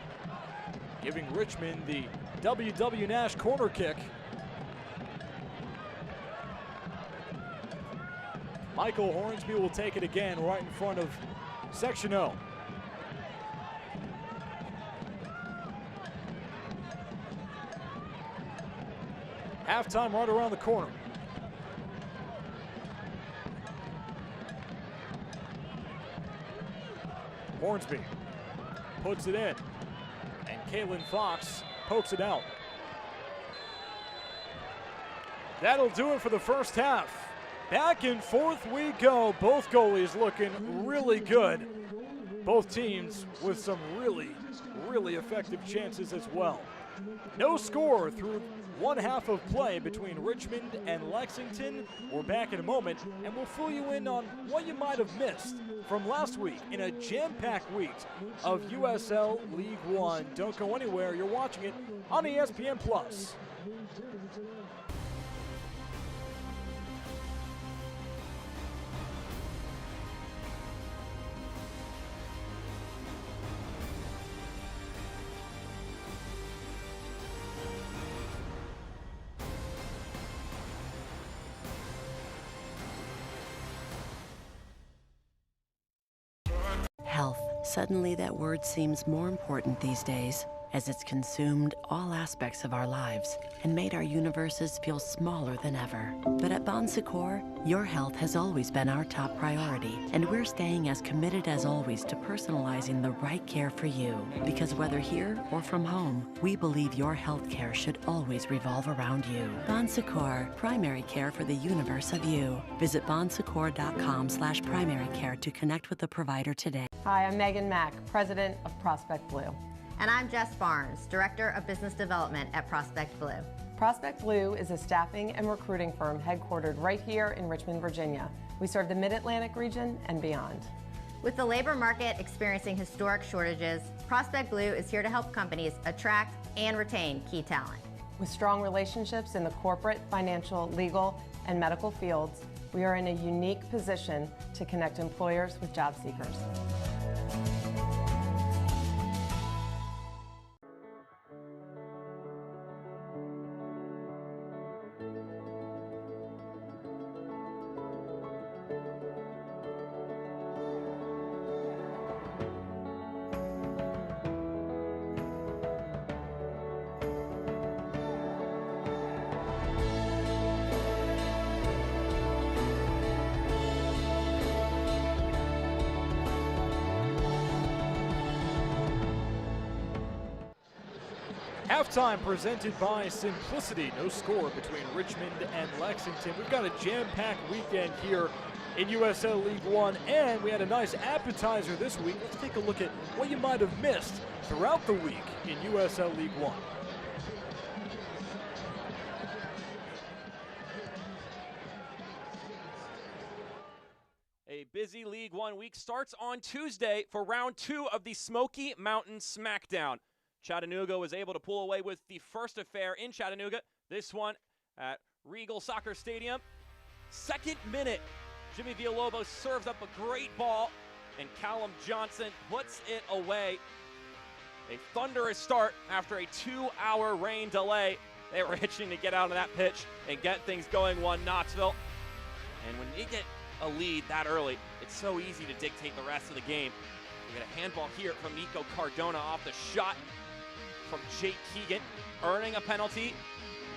giving Richmond the W.W. Nash corner kick. Michael Hornsby will take it again right in front of Section O. Halftime right around the corner. Hornsby puts it in, and Kalen Fox pokes it out. That'll do it for the first half. Back and forth we go. Both goalies looking really good. Both teams with some really, really effective chances as well. No score through one half of play between Richmond and Lexington. We're back in a moment, and we'll fill you in on what you might have missed from last week in a jam-packed week of USL League One. Don't go anywhere. You're watching it on ESPN+. Health. Suddenly that word seems more important these days, as it's consumed all aspects of our lives and made our universes feel smaller than ever. But at Bon Secours, your health has always been our top priority, and we're staying as committed as always to personalizing the right care for you. Because whether here or from home, we believe your health care should always revolve around you. Bon Secours, primary care for the universe of you. Visit bonsecours.com/primary care to connect with the provider today. Hi, I'm Megan Mack, President of Prospect Blue. And I'm Jess Barnes, Director of Business Development at Prospect Blue. Prospect Blue is a staffing and recruiting firm headquartered right here in Richmond, Virginia. We serve the Mid-Atlantic region and beyond. With the labor market experiencing historic shortages, Prospect Blue is here to help companies attract and retain key talent. With strong relationships in the corporate, financial, legal, and medical fields, we are in a unique position to connect employers with job seekers. Halftime presented by Simplicity. No score between Richmond and Lexington. We've got a jam-packed weekend here in USL League One, and we had a nice appetizer this week. Let's take a look at what you might have missed throughout the week in USL League One. A busy League One week starts on Tuesday for round 2 of the Smoky Mountain Smackdown. Chattanooga was able to pull away with the first affair in Chattanooga. This one at Regal Soccer Stadium. Second minute, Jimmy Villalobos serves up a great ball, and Callum Johnson puts it away. A thunderous start after a 2-hour rain delay. They were itching to get out of that pitch and get things going, one Knoxville. And when you get a lead that early, it's so easy to dictate the rest of the game. We get a handball here from Nico Cardona off the shot from Jake Keegan, earning a penalty,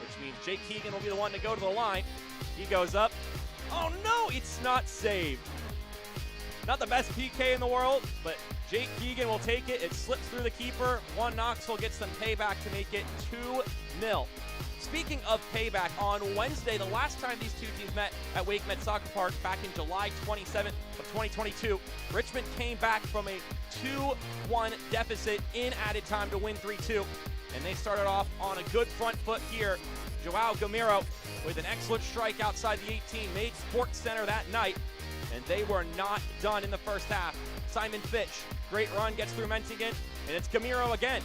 which means Jake Keegan will be the one to go to the line. He goes up. Oh no, it's not saved. Not the best PK in the world, but Jake Keegan will take it. It slips through the keeper. One Knoxville gets them payback to make it 2-0. Speaking of payback, on Wednesday, the last time these two teams met at Wake Met Soccer Park back in July 27th of 2022, Richmond came back from a 2-1 deficit in added time to win 3-2. And they started off on a good front foot here. Joao Gamiro with an excellent strike outside the 18 made Sports Center that night, and they were not done in the first half. Simon Fitch, great run, gets through Mentingen, and it's Gamiro again.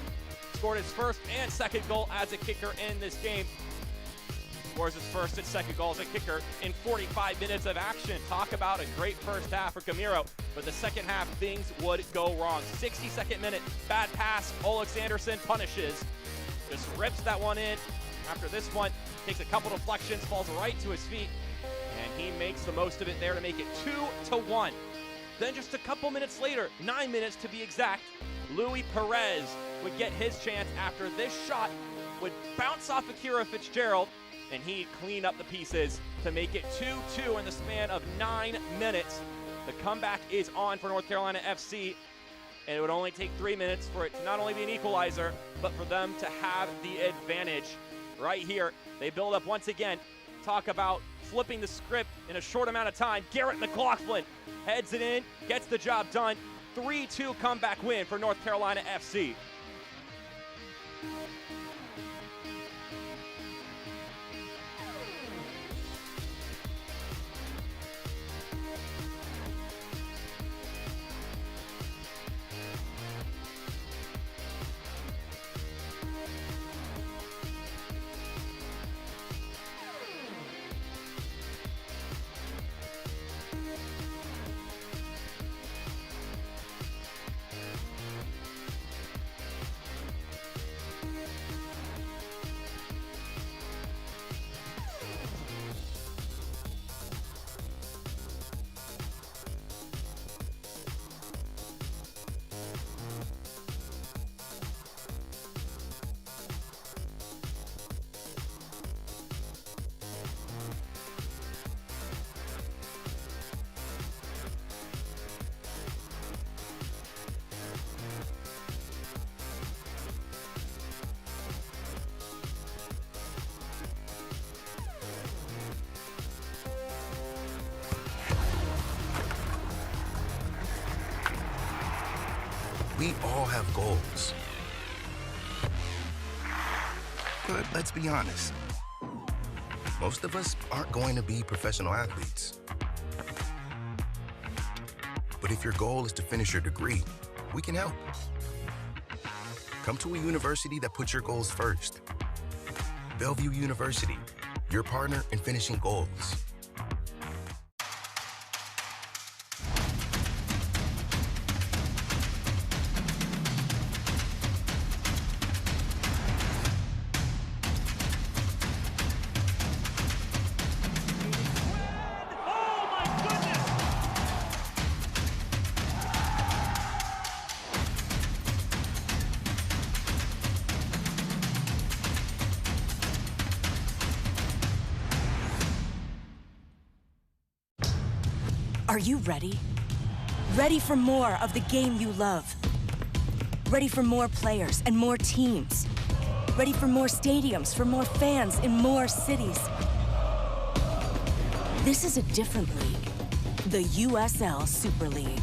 Scored his first and second goal as a kicker in this game. Scores his first and second goal as a kicker in 45 minutes of action. Talk about a great first half for Gamiro, but the second half, things would go wrong. 62nd minute, bad pass, Olex Anderson punishes. Just rips that one in. After this one, takes a couple deflections, falls right to his feet, and he makes the most of it there to make it 2-1. Then just a couple minutes later, 9 minutes to be exact, Louis Perez would get his chance after this shot would bounce off Akira Fitzgerald, and he'd clean up the pieces to make it 2-2 in the span of 9 minutes. The comeback is on for North Carolina FC, and it would only take 3 minutes for it to not only be an equalizer, but for them to have the advantage. Right here, they build up once again. Talk about flipping the script in a short amount of time. Garrett McLaughlin heads it in, gets the job done. 3-2 comeback win for North Carolina FC. We all have goals. But let's be honest, most of us aren't going to be professional athletes. But if your goal is to finish your degree, we can help. Come to a university that puts your goals first. Bellevue University, your partner in finishing goals. Are you ready? Ready for more of the game you love? Ready for more players and more teams? Ready for more stadiums, for more fans in more cities. This is a different league. The USL Super League.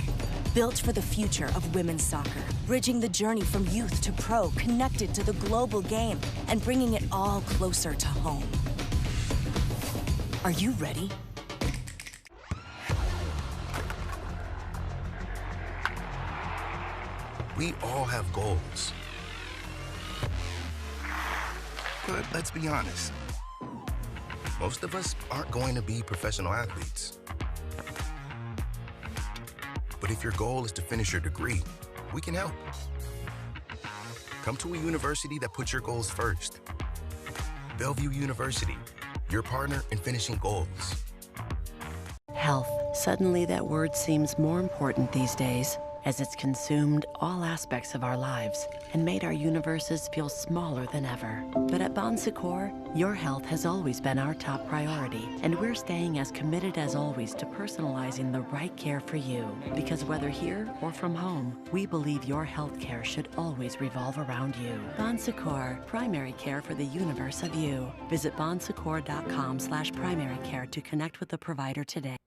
Built for the future of women's soccer. Bridging the journey from youth to pro, connected to the global game, and bringing it all closer to home. Are you ready? We all have goals. But let's be honest. Most of us aren't going to be professional athletes. But if your goal is to finish your degree, we can help. Come to a university that puts your goals first. Bellevue University, your partner in finishing goals. Health. Suddenly that word seems more important these days, as it's consumed all aspects of our lives and made our universes feel smaller than ever. But at Bon Secours, your health has always been our top priority, and we're staying as committed as always to personalizing the right care for you. Because whether here or from home, we believe your health care should always revolve around you. Bon Secours, primary care for the universe of you. Visit bonsecours.com/primary care to connect with the provider today.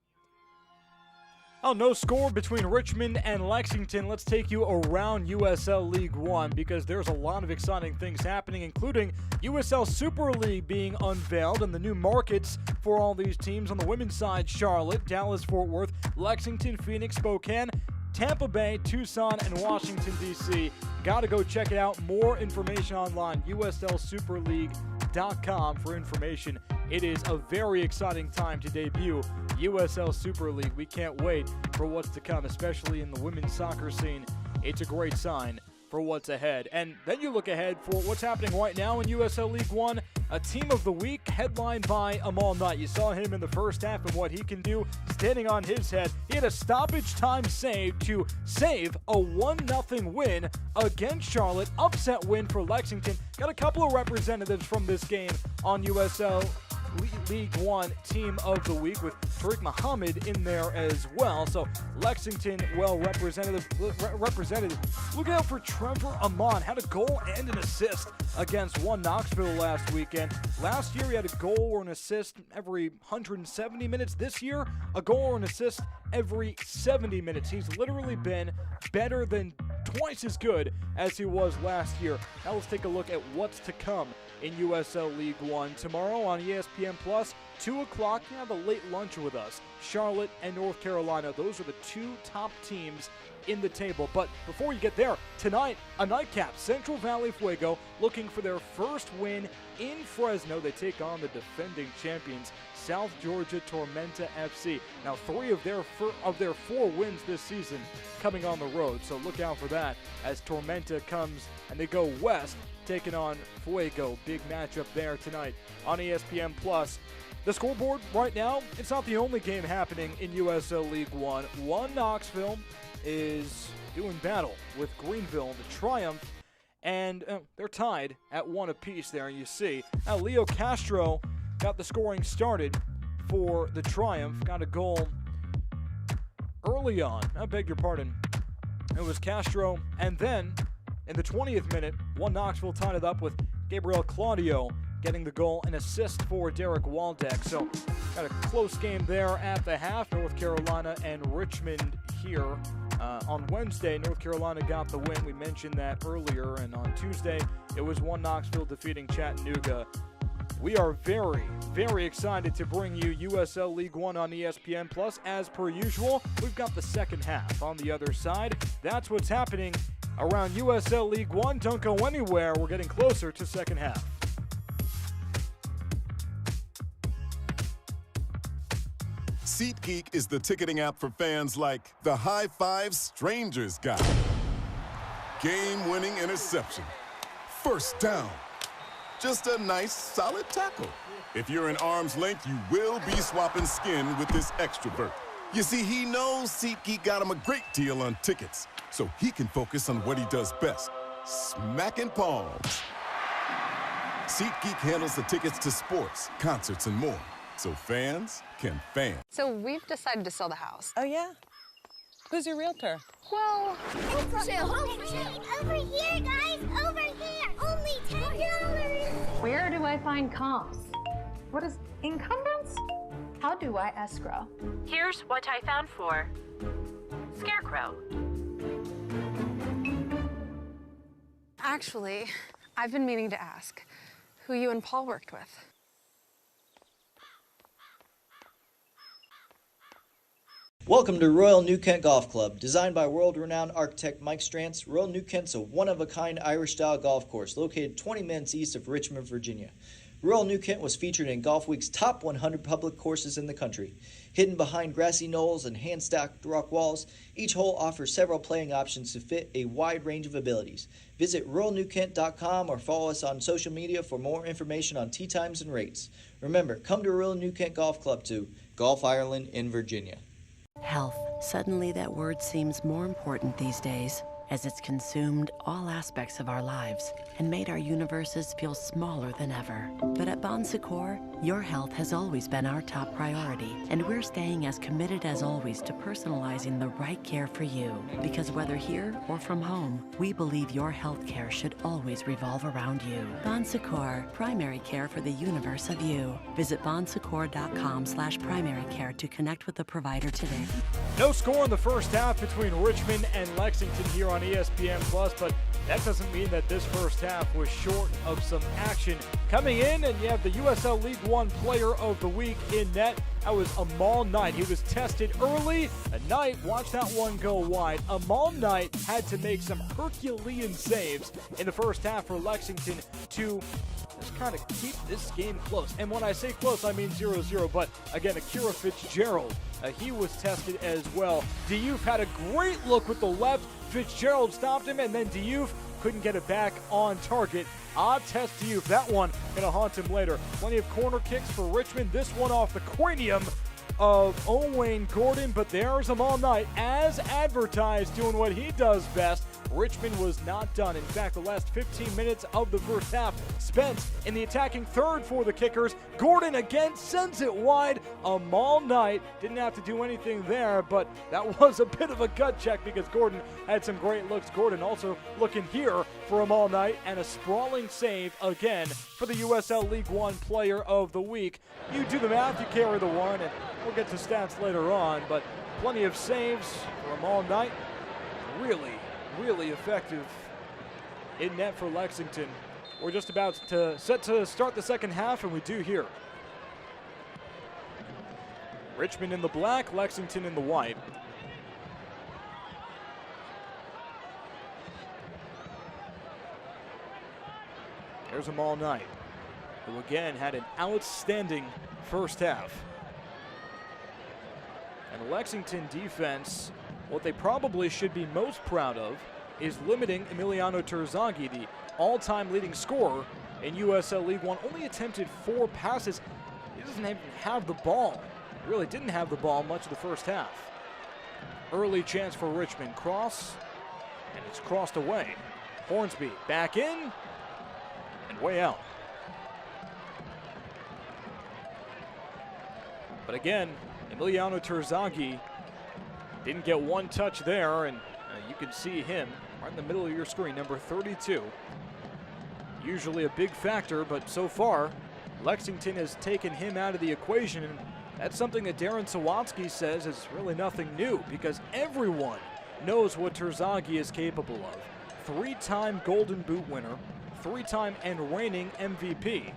Oh, no score between Richmond and Lexington. Let's take you around USL League One because there's a lot of exciting things happening, including USL Super League being unveiled and the new markets for all these teams. On the women's side, Charlotte, Dallas, Fort Worth, Lexington, Phoenix, Spokane, Tampa Bay, Tucson, and Washington, D.C. Gotta go check it out. More information online, uslsuperleague.com for information. It is a very exciting time to debut USL Super League. We can't wait for what's to come, especially in the women's soccer scene. It's a great sign for what's ahead. And then you look ahead for what's happening right now in USL League One. A team of the week headlined by Amal Knight. You saw him in the first half and what he can do standing on his head. He had a stoppage time save to save a 1-0 win against Charlotte. Upset win for Lexington. Got a couple of representatives from this game on USL League One Team of the Week with Tariq Muhammad in there as well. So Lexington well represented. Look out for Trevor Amon. Had a goal and an assist against One Knoxville last weekend. Last year he had a goal or an assist every 170 minutes. This year, a goal or an assist every 70 minutes. He's literally been better than twice as good as he was last year. Now let's take a look at what's to come in USL League One. Tomorrow on ESPN Plus, 2 o'clock, you have a late lunch with us. Charlotte and North Carolina, those are the two top teams in the table. But before you get there, tonight, a nightcap. Central Valley Fuego looking for their first win in Fresno. They take on the defending champions, South Georgia Tormenta FC. Now, 3 of their 4 wins this season coming on the road, so look out for that as Tormenta comes and they go west, taking on Fuego. Big matchup there tonight on ESPN Plus. The scoreboard right now, it's not the only game happening in USL League One. One Knoxville is doing battle with Greenville, the Triumph, and they're tied at 1 apiece there, you see. Now, Leo Castro got the scoring started for the Triumph, got a goal early on. I beg your pardon. It was Castro, and then in the 20th minute, One Knoxville tied it up with Gabriel Claudio getting the goal and assist for Derek Waldeck. So got a close game there at the half. North Carolina and Richmond here. On Wednesday, North Carolina got the win. We mentioned that earlier. And on Tuesday, it was One Knoxville defeating Chattanooga. We are very, very excited to bring you USL League One on ESPN Plus. As per usual, we've got the second half on the other side. That's what's happening around USL League One. Don't go anywhere. We're getting closer to second half. SeatGeek is the ticketing app for fans like the High Five Strangers guy. Game-winning interception. First down. Just a nice, solid tackle. If you're in arm's length, you will be swapping skin with this extrovert. You see, he knows SeatGeek got him a great deal on tickets, so he can focus on what he does best, smacking palms. SeatGeek handles the tickets to sports, concerts, and more, so fans can fan. So we've decided to sell the house. Oh, yeah? Who's your realtor? Well, Over here, guys, over here. Only Only $10. Where do I find comps? What is encumbrance? How do I escrow? Here's what I found for Scarecrow. Actually, I've been meaning to ask who you and Paul worked with. Welcome to Royal New Kent Golf Club. Designed by world-renowned architect Mike Strantz, Royal New Kent's a one-of-a-kind Irish-style golf course located 20 minutes east of Richmond, Virginia. Royal New Kent was featured in Golf Week's top 100 public courses in the country. Hidden behind grassy knolls and hand-stacked rock walls, each hole offers several playing options to fit a wide range of abilities. Visit royalnewkent.com or follow us on social media for more information on tee times and rates. Remember, come to Royal New Kent Golf Club to Golf Ireland in Virginia. Health. Suddenly that word seems more important these days, as it's consumed all aspects of our lives and made our universes feel smaller than ever. But at Bon Secours, your health has always been our top priority, and we're staying as committed as always to personalizing the right care for you. Because whether here or from home, we believe your health care should always revolve around you. Bon Secours, primary care for the universe of you. Visit bonsecours.com/primary care to connect with a provider today. No score in the first half between Richmond and Lexington here on ESPN+, but that doesn't mean that this first half was short of some action. Coming in, and you have the USL League One Player of the Week in net. That was Amal Knight. He was tested early. Knight, watch that one go wide. Amal Knight had to make some Herculean saves in the first half for Lexington to just kind of keep this game close. And when I say close, I mean 0-0. But again, Akira Fitzgerald, he was tested as well. Diouf had a great look with the left. Fitzgerald stopped him, and then Diouf couldn't get it back on target. Odd test Diouf. That one going to haunt him later. Plenty of corner kicks for Richmond. This one off the cranium of Owain Gordon, but there's Amal Knight, as advertised, doing what he does best. Richmond was not done. In fact, the last 15 minutes of the first half spent in the attacking third for the Kickers. Gordon again sends it wide. Amal Knight didn't have to do anything there, but that was a bit of a gut check because Gordon had some great looks. Gordon also looking here for Amal Knight, and a sprawling save again for the USL League One Player of the Week. You do the math, you carry the one, and we'll get to stats later on, but plenty of saves for Amal Knight. Really effective in net for Lexington. We're just about to set to start the second half, and we do here. Richmond in the black, Lexington in the white. There's Amal Knight, who again had an outstanding first half. And the Lexington defense, what they probably should be most proud of is limiting Emiliano Terzaghi, the all-time leading scorer in USL League One. Only attempted 4 passes. He doesn't even have the ball. He really didn't have the ball much of the first half. Early chance for Richmond. Cross, and it's crossed away. Hornsby back in, and way out. But again, Emiliano Terzaghi didn't get one touch there, and you can see him right in the middle of your screen, number 32. Usually a big factor, but so far, Lexington has taken him out of the equation, and that's something that Darren Sawatsky says is really nothing new, because everyone knows what Terzaghi is capable of. 3-time Golden Boot winner, 3-time and reigning MVP.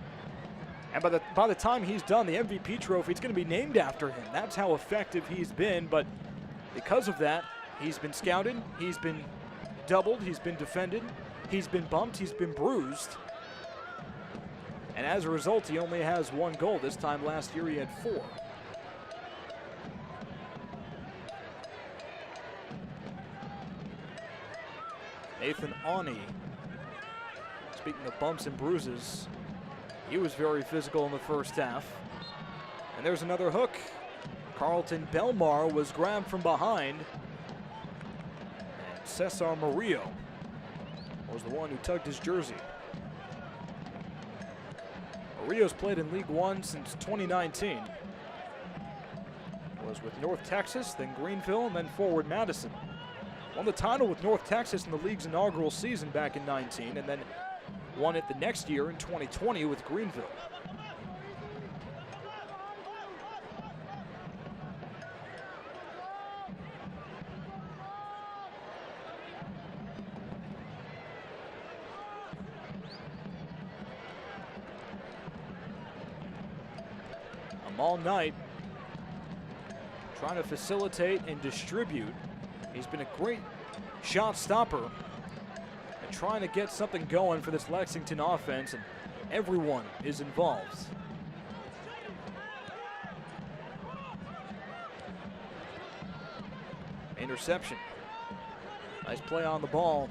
And by the time he's done, the MVP trophy, it's going to be named after him. That's how effective he's been, but because of that, he's been scouted, he's been doubled, he's been defended, he's been bumped, he's been bruised. And as a result, he only has 1 goal. This time last year, he had 4. Nathan Awney, speaking of bumps and bruises, he was very physical in the first half. And there's another hook. Carlton Belmar was grabbed from behind. And Cesar Murillo was the one who tugged his jersey. Murillo's played in League One since 2019. Was with North Texas, then Greenville, and then Forward Madison. Won the title with North Texas in the league's inaugural season back in 19, and then won it the next year in 2020 with Greenville. All night, trying to facilitate and distribute. He's been a great shot stopper and trying to get something going for this Lexington offense, and everyone is involved. Interception. Nice play on the ball.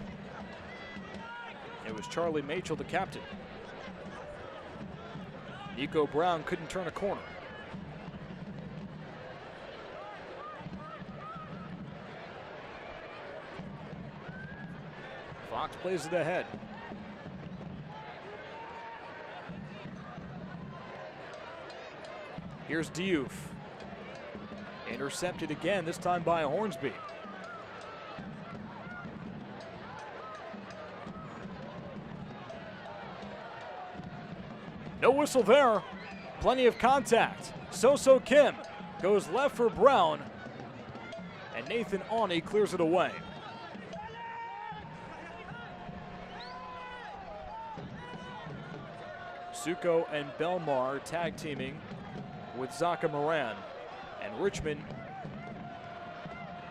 It was Charlie Machel, the captain. Nico Brown couldn't turn a corner. Fox plays it ahead. Here's Diouf. Intercepted again, this time by Hornsby. No whistle there. Plenty of contact. So Kim goes left for Brown. And Nathan Awney clears it away. Suko and Belmar tag teaming with Zaka Moran. And Richmond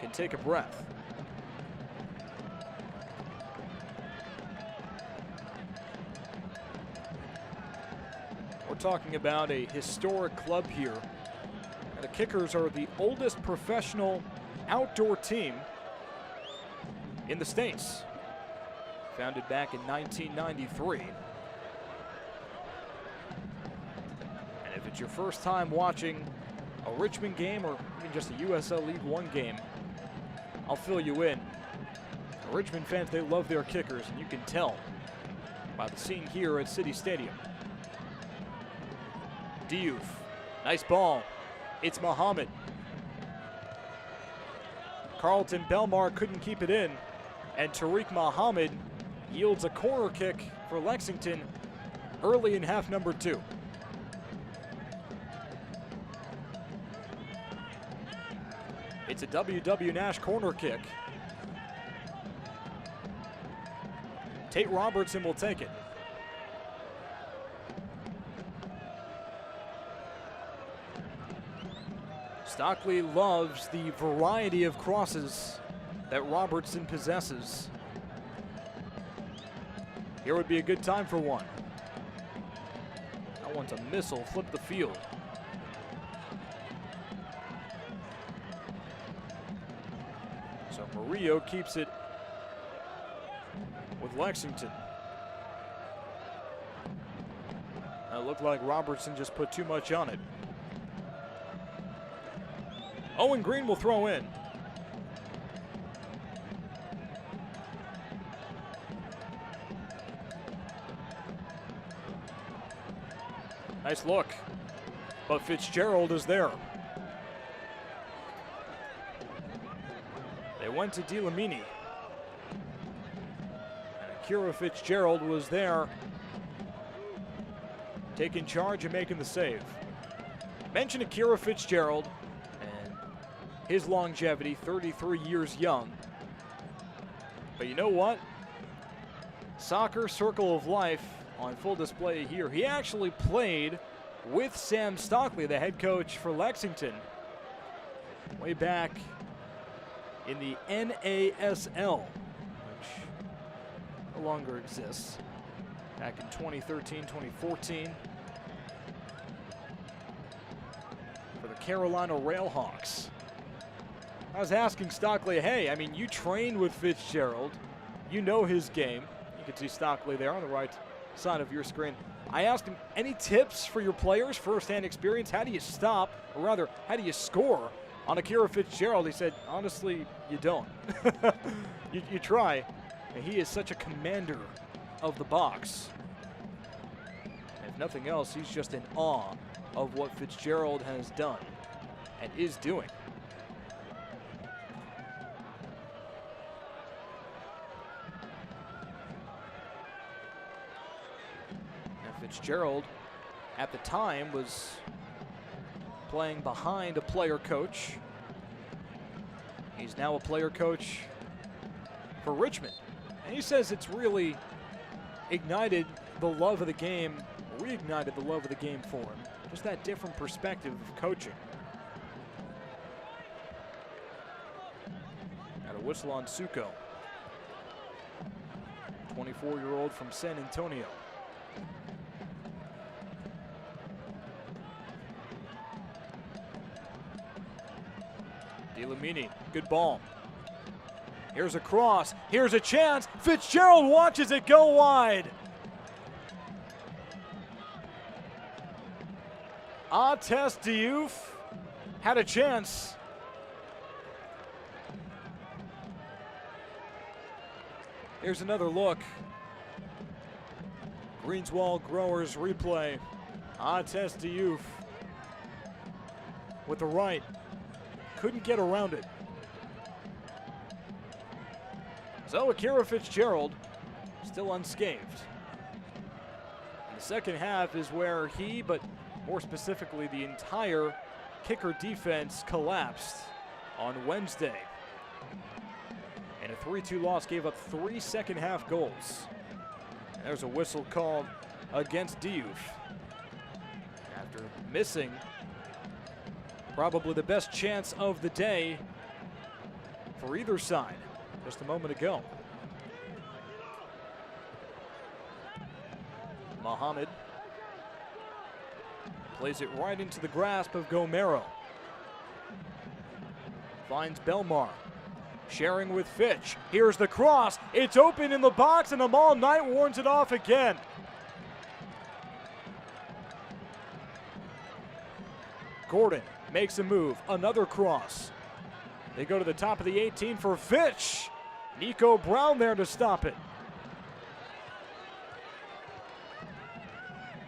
can take a breath. We're talking about a historic club here. And the Kickers are the oldest professional outdoor team in the States. Founded back in 1993. And if it's your first time watching a Richmond game or even just a USL League One game, I'll fill you in. The Richmond fans, they love their kickers, and you can tell by the scene here at City Stadium. Diouf, nice ball. It's Muhammad. Carlton Belmar couldn't keep it in, and Tariq Muhammad yields a corner kick for Lexington early in half number 2. It's a W.W. Nash corner kick. Tate Robertson will take it. Stockley loves the variety of crosses that Robertson possesses. Here would be a good time for one. That one's a missile, flip the field. So Murillo keeps it with Lexington. It looked like Robertson just put too much on it. Owen Green will throw in. Nice look, but Fitzgerald is there. They went to Delamini. And Akira Fitzgerald was there, taking charge and making the save. Mention Akira Fitzgerald. His longevity, 33 years young. But you know what? Soccer Circle of Life on full display here. He actually played with Sam Stockley, the head coach for Lexington, way back in the NASL, which no longer exists, back in 2013, 2014, for the Carolina Railhawks. I was asking Stockley, hey, I mean, you trained with Fitzgerald. You know his game. You can see Stockley there on the right side of your screen. I asked him, any tips for your players, first-hand experience? How do you stop, or rather, how do you score on Akira Fitzgerald? He said, honestly, you don't. you try. And he is such a commander of the box. If nothing else, he's just in awe of what Fitzgerald has done and is doing. Fitzgerald, at the time, was playing behind a player coach. He's now a player coach for Richmond. And he says it's really ignited the love of the game, reignited the love of the game for him. Just that different perspective of coaching. Got a whistle on Suko. 24-year-old from San Antonio. Delamini, good ball. Here's a cross, here's a chance. Fitzgerald watches it go wide. Artest Diouf had a chance. Here's another look. Greenswall Growers replay. Artest Diouf with the right. Couldn't get around it. So Akira Fitzgerald still unscathed. And the second half is where he, but more specifically the entire kicker defense, collapsed on Wednesday. And a 3-2 loss gave up 3 second-half goals. And there's a whistle called against Diouf after missing probably the best chance of the day for either side just a moment ago. Mohamed plays it right into the grasp of Gomero. Finds Belmar. Sharing with Fitch. Here's the cross. It's open in the box, and Amal Knight warns it off again. Gordon makes a move. Another cross. They go to the top of the 18 for Fitch. Nico Brown there to stop it.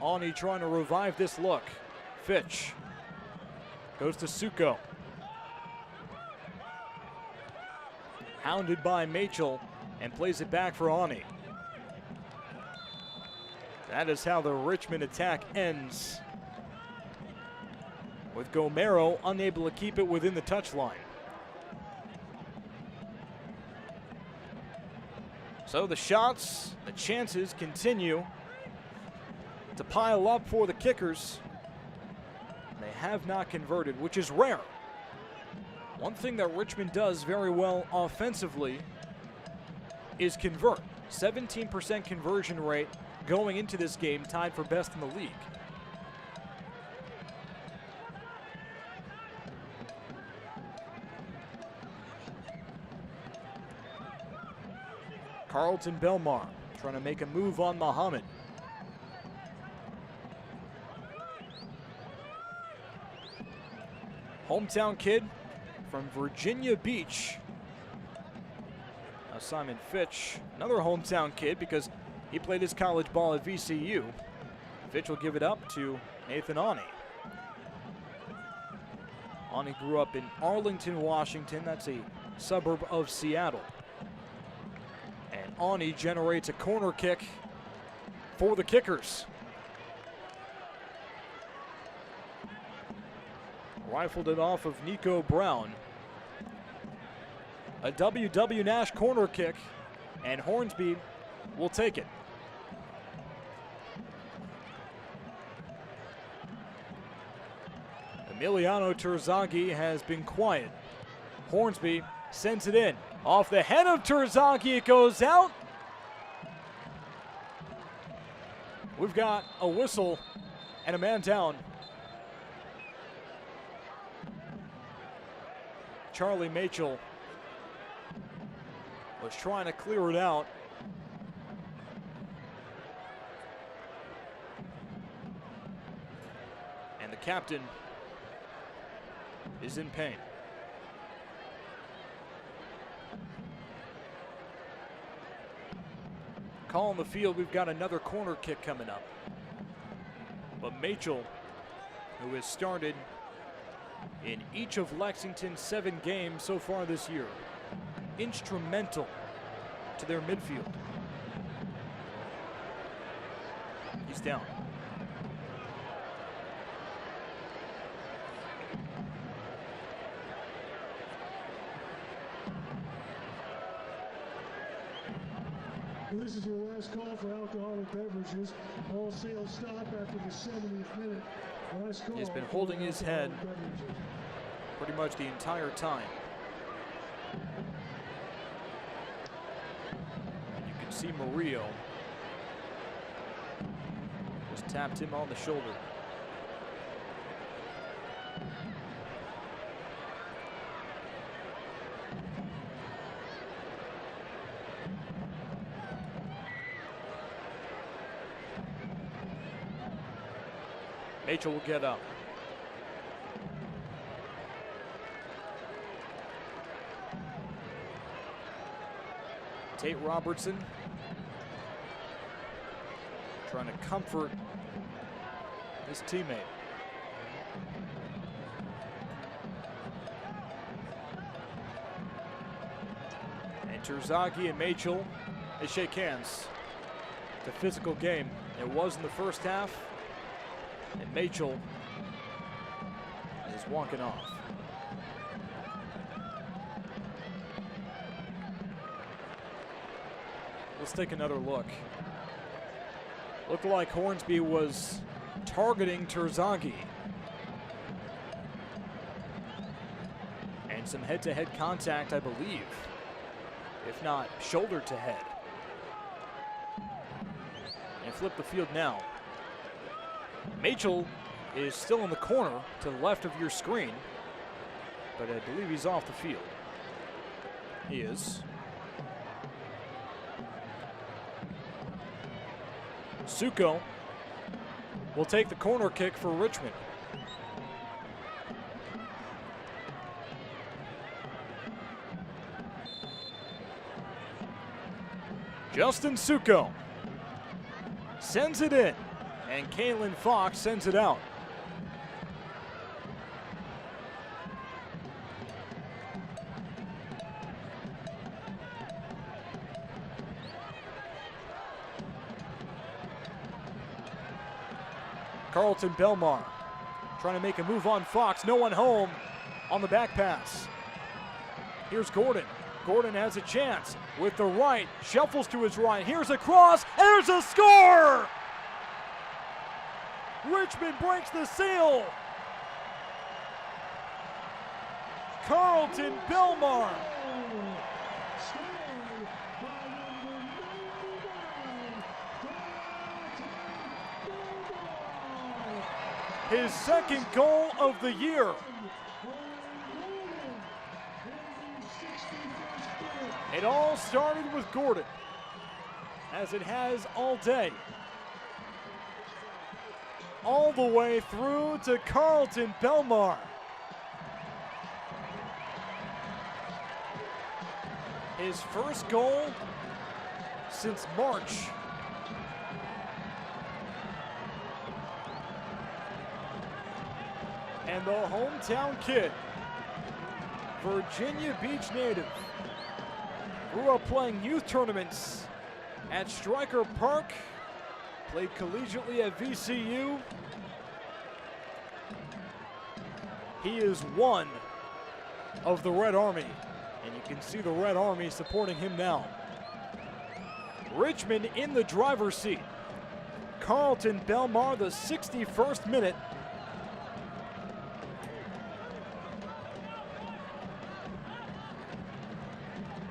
Ani trying to revive this look. Fitch goes to Suko. Hounded by Machel and plays it back for Ani. That is how the Richmond attack ends, with Gomero unable to keep it within the touchline. So the shots, the chances continue to pile up for the kickers. They have not converted, which is rare. One thing that Richmond does very well offensively is convert. 17% conversion rate going into this game, tied for best in the league. Carlton Belmar trying to make a move on Mohamed. Hometown kid from Virginia Beach. Now Simon Fitch, another hometown kid because he played his college ball at VCU. Fitch will give it up to Nathan Ani. Ani grew up in Arlington, Washington. That's a suburb of Seattle. And Ani generates a corner kick for the kickers. Rifled it off of Nico Brown. A W.W. Nash corner kick, and Hornsby will take it. Emiliano Terzaghi has been quiet. Hornsby sends it in. Off the head of Terzaghi, it goes out. We've got a whistle and a man down. Charlie Machel was trying to clear it out. And the captain is in pain. Call on the field, we've got another corner kick coming up. But Machel, who has started in each of Lexington's 7 games so far this year, instrumental to their midfield. He's down. This is your last call for alcoholic beverages. All sales stop after the 70th minute. Last call. He's been holding his head pretty much the entire time. And you can see Murillo just tapped him on the shoulder. Mitchell will get up. Tate Robertson trying to comfort his teammate. And Terzaghi and Mitchell, they shake hands. It's a physical game. It was in the first half. And Mitchell is walking off. Let's take another look. Looked like Hornsby was targeting Terzaghi. And some head-to-head contact, I believe. If not, shoulder to head. And flip the field now. Mitchell is still in the corner to the left of your screen, but I believe he's off the field. He is. Suko will take the corner kick for Richmond. Justin Suko sends it in. And Kalen Fox sends it out. Carlton Belmar trying to make a move on Fox. No one home on the back pass. Here's Gordon. Gordon has a chance with the right. Shuffles to his right. Here's a cross. There's a score! Richmond breaks the seal. Carlton Belmar. His second goal of the year. It all started with Gordon, as it has all day. All the way through to Carlton Belmar. His first goal since March. And the hometown kid, Virginia Beach native, grew up playing youth tournaments at Stryker Park, played collegiately at VCU. He is one of the Red Army, and you can see the Red Army supporting him now. Richmond in the driver's seat. Carlton Belmar, the 61st minute.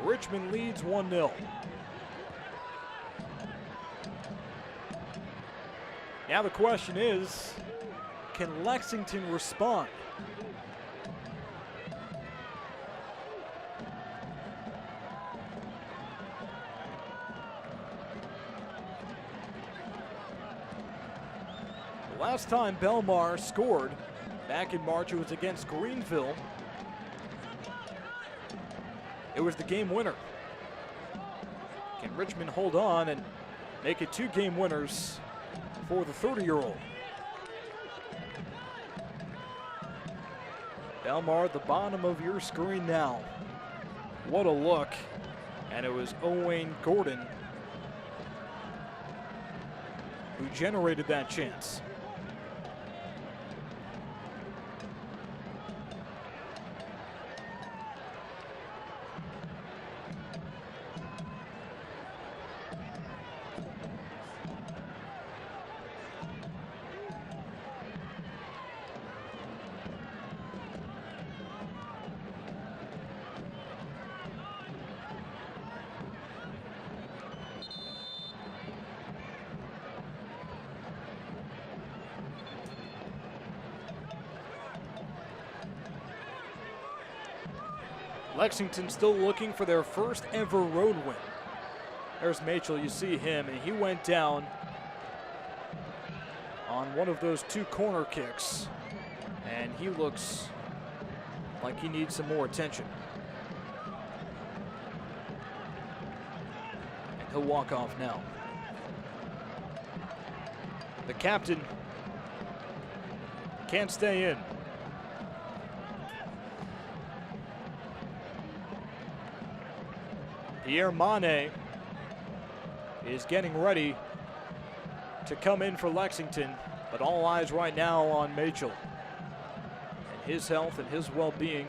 Richmond leads 1-0. Now the question is, can Lexington respond? The last time Belmar scored back in March, it was against Greenville. It was the game winner. Can Richmond hold on and make it 2 game winners for the 30-year-old? Belmar at the bottom of your screen now. What a look. And it was Owain Gordon who generated that chance. Lexington still looking for their first ever road win. There's Mitchell, you see him, and he went down on one of those 2 corner kicks, and he looks like he needs some more attention. And he'll walk off now. The captain can't stay in. Pierre Mane is getting ready to come in for Lexington, but all eyes right now on Mitchell and his health and his well-being.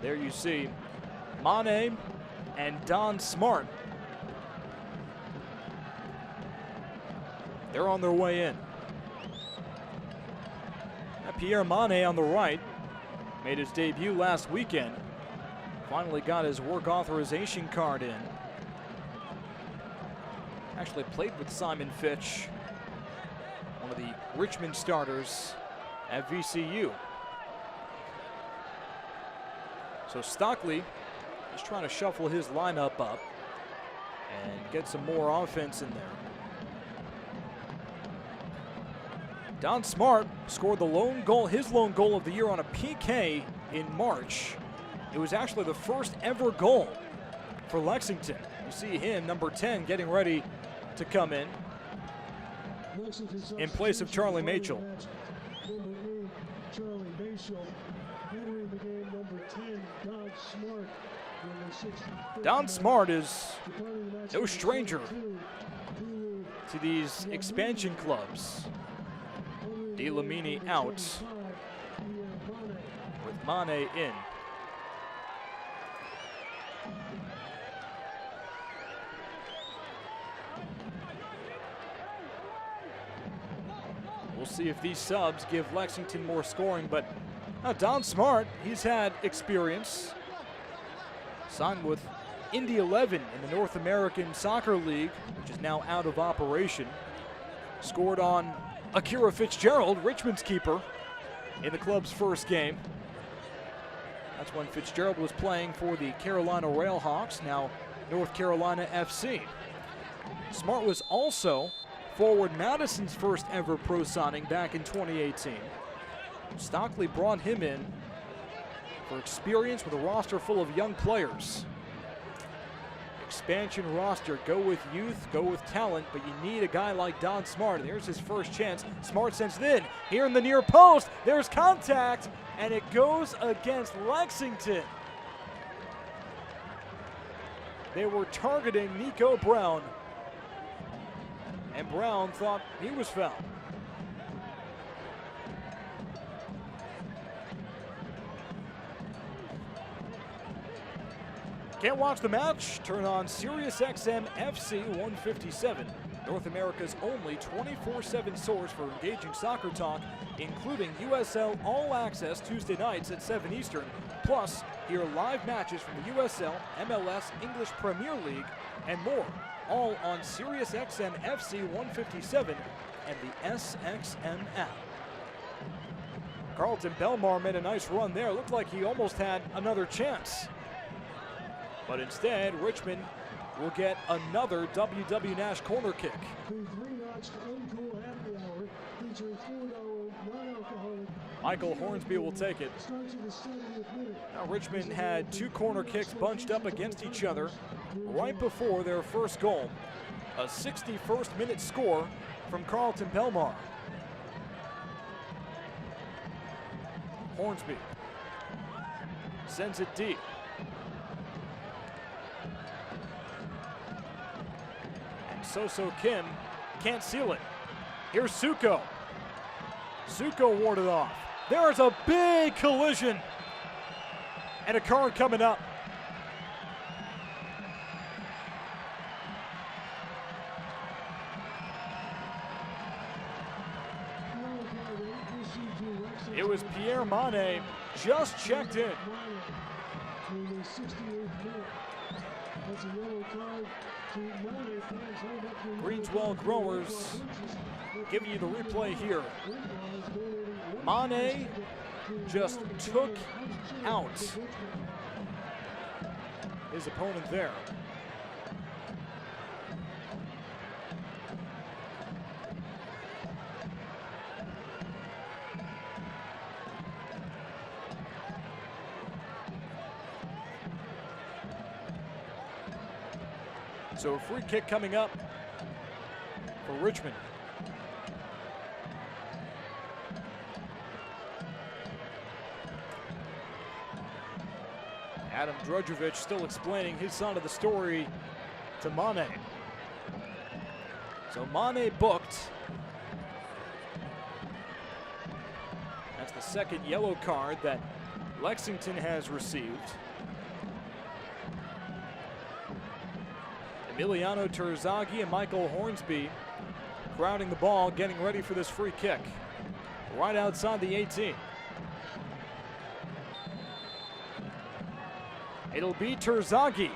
There you see Mane and Don Smart. They're on their way in. Now Pierre Mane on the right made his debut last weekend. Finally got his work authorization card in. Actually played with Simon Fitch, one of the Richmond starters at VCU. So Stockley is trying to shuffle his lineup up and get some more offense in there. Don Smart scored the lone goal, his lone goal of the year on a PK in March. It was actually the first ever goal for Lexington. You see him, number 10, getting ready to come in place of Charlie Mitchell. Number 8, Charlie Mitchell. Entering the game, number 10, Don Smart. Don Smart is no stranger to these expansion clubs. De Lamini out with Mane in. We'll see if these subs give Lexington more scoring, but Don Smart, he's had experience. Signed with Indy 11 in the North American Soccer League, which is now out of operation. Scored on Akira Fitzgerald, Richmond's keeper, in the club's first game. That's when Fitzgerald was playing for the Carolina Railhawks, now North Carolina FC. Smart was also forward Madison's first ever pro signing back in 2018. Stockley brought him in for experience with a roster full of young players. Expansion roster, go with youth, go with talent, but you need a guy like Don Smart. And there's his first chance. Smart sends it in. Here in the near post, there's contact, and it goes against Lexington. They were targeting Nico Brown, and Brown thought he was fouled. Can't watch the match? Turn on SiriusXM FC 157, North America's only 24/7 source for engaging soccer talk, including USL All Access Tuesday nights at 7 Eastern. Plus, hear live matches from the USL, MLS, English Premier League, and more. All on SiriusXM FC 157 and the SXM app. Carlton Belmar made a nice run there. Looked like he almost had another chance. But instead, Richmond will get another W.W. Nash corner kick. Michael Hornsby will take it. Now Richmond had 2 corner kicks bunched up against each other right before their first goal. A 61st minute score from Carlton Belmar. Hornsby sends it deep. So Kim can't seal it. Here's Suko. Suko warded off. There is a big collision and a card coming up. It was Pierre Mane just checked in. That's a yellow card. Greenswell Growers giving you the replay here. Mane just took out his opponent there. So a free kick coming up for Richmond. Adam Drudjovic still explaining his side of the story to Mane. So Mane booked. That's the second yellow card that Lexington has received. Emiliano Terzaghi and Michael Hornsby crowding the ball, getting ready for this free kick. Right outside the 18. It'll be Terzaghi.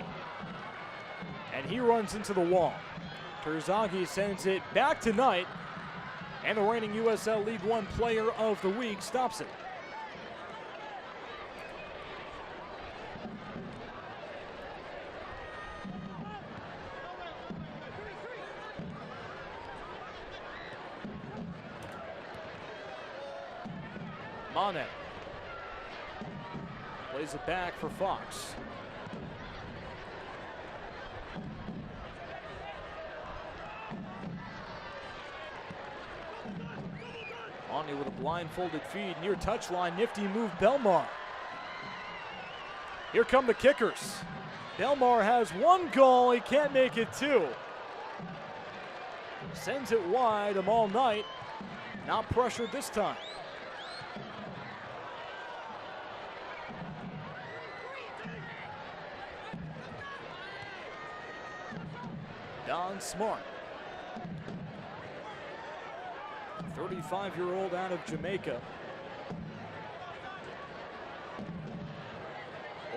And he runs into the wall. Terzaghi sends it back to Knight. And the reigning USL League One Player of the Week stops it. Mane plays it back for Fox. Mane with a blindfolded feed near touchline. Nifty move, Belmar. Here come the kickers. Belmar has one goal, he can't make it two. Sends it wide, Amal Knight not pressured this time. Don Smart, 35-year-old out of Jamaica,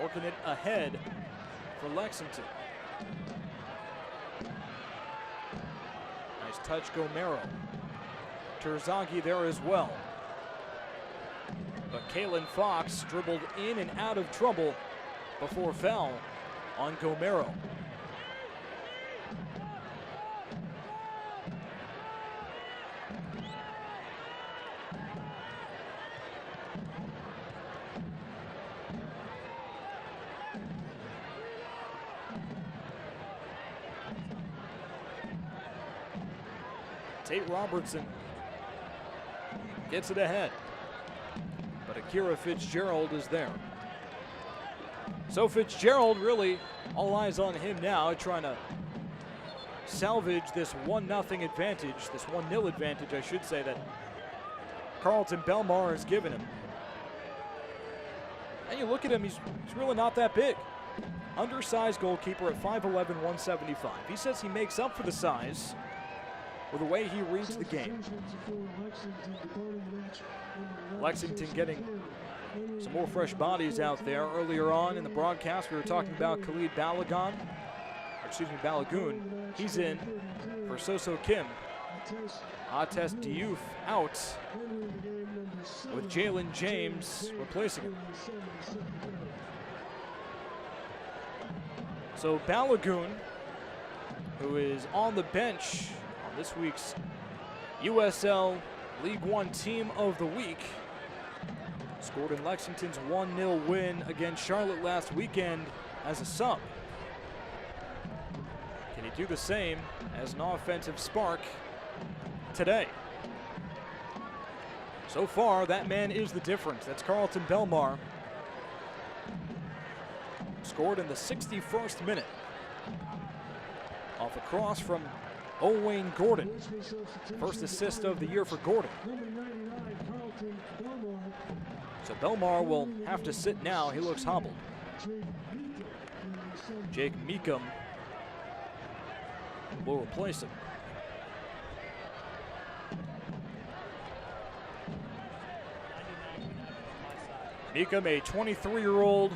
working it ahead for Lexington. Nice touch, Gomero. Terzaghi there as well. But Kalen Fox dribbled in and out of trouble before foul on Gomero. Tate Robertson gets it ahead, but Akira Fitzgerald is there. So Fitzgerald, really all eyes on him now, trying to salvage this 1-0 advantage, this 1-0 advantage, I should say, that Carlton Belmar has given him. And you look at him, he's really not that big. Undersized goalkeeper at 5'11", 175. He says he makes up for the size with the way he reads the game. Lexington getting some more fresh bodies out there. Earlier on in the broadcast, we were talking about Khalid Balagoon. He's in for Soso Kim. Ates Diouf out, with Jalen James replacing him. So Balagoon, who is on the bench on this week's USL League One Team of the Week, scored in Lexington's 1-0 win against Charlotte last weekend as a sub. Can he do the same as an offensive spark today? So far, that man is the difference. That's Carlton Belmar. Scored in the 61st minute off a cross from Owain Gordon. First assist of the year for Gordon. So Belmar will have to sit now. He looks hobbled. Jake Meekum will replace him. Meekum, a 23-year-old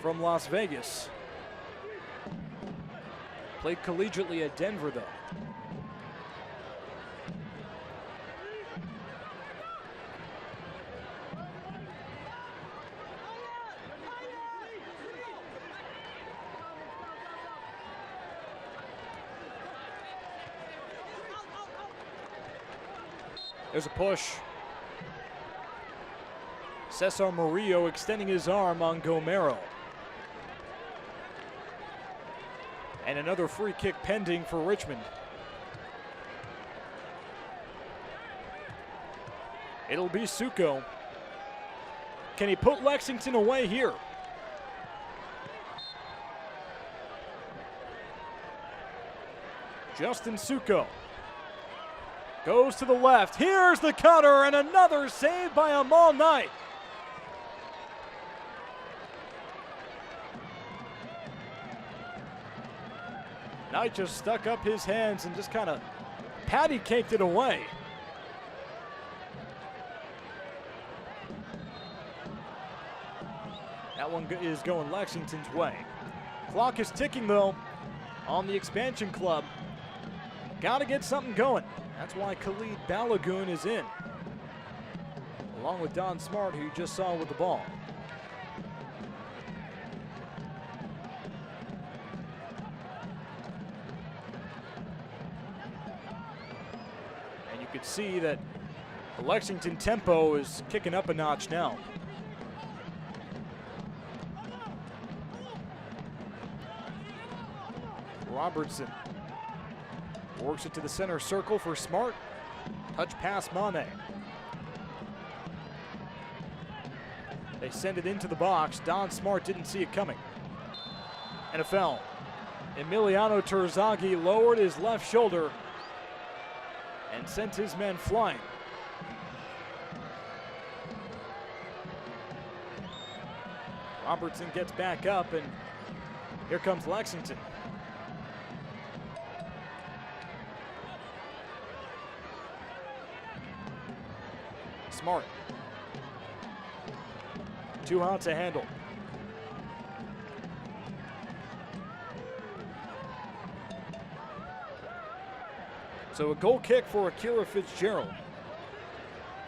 from Las Vegas. Played collegiately at Denver, though. There's a push. Cesar Murillo extending his arm on Gomero. And another free kick pending for Richmond. It'll be Suko. Can he put Lexington away here? Justin Suko goes to the left. Here's the cutter and another save by Amal Knight. Knight just stuck up his hands and just kind of patty-caked it away. That one is going Lexington's way. Clock is ticking, though, on the expansion club. Got to get something going. That's why Khalid Balagoon is in, along with Don Smart, who you just saw with the ball. And you could see that the Lexington tempo is kicking up a notch now. Robertson works it to the center circle for Smart. Touch pass Mane. They send it into the box. Don Smart didn't see it coming. And a foul. Emiliano Terzaghi lowered his left shoulder and sent his men flying. Robertson gets back up, and here comes Lexington. Smart. Too hot to handle. So a goal kick for Akira Fitzgerald.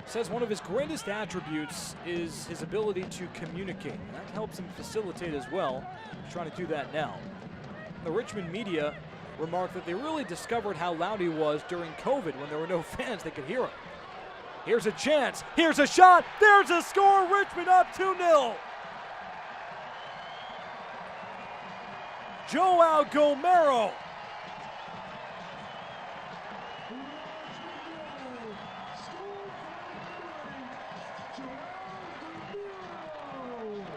Says one of his greatest attributes is his ability to communicate. And that helps him facilitate as well. He's trying to do that now. The Richmond media remarked that they really discovered how loud he was during COVID when there were no fans that could hear him. Here's a chance. Here's a shot. There's a score. Richmond up 2-0. Joao Gomero.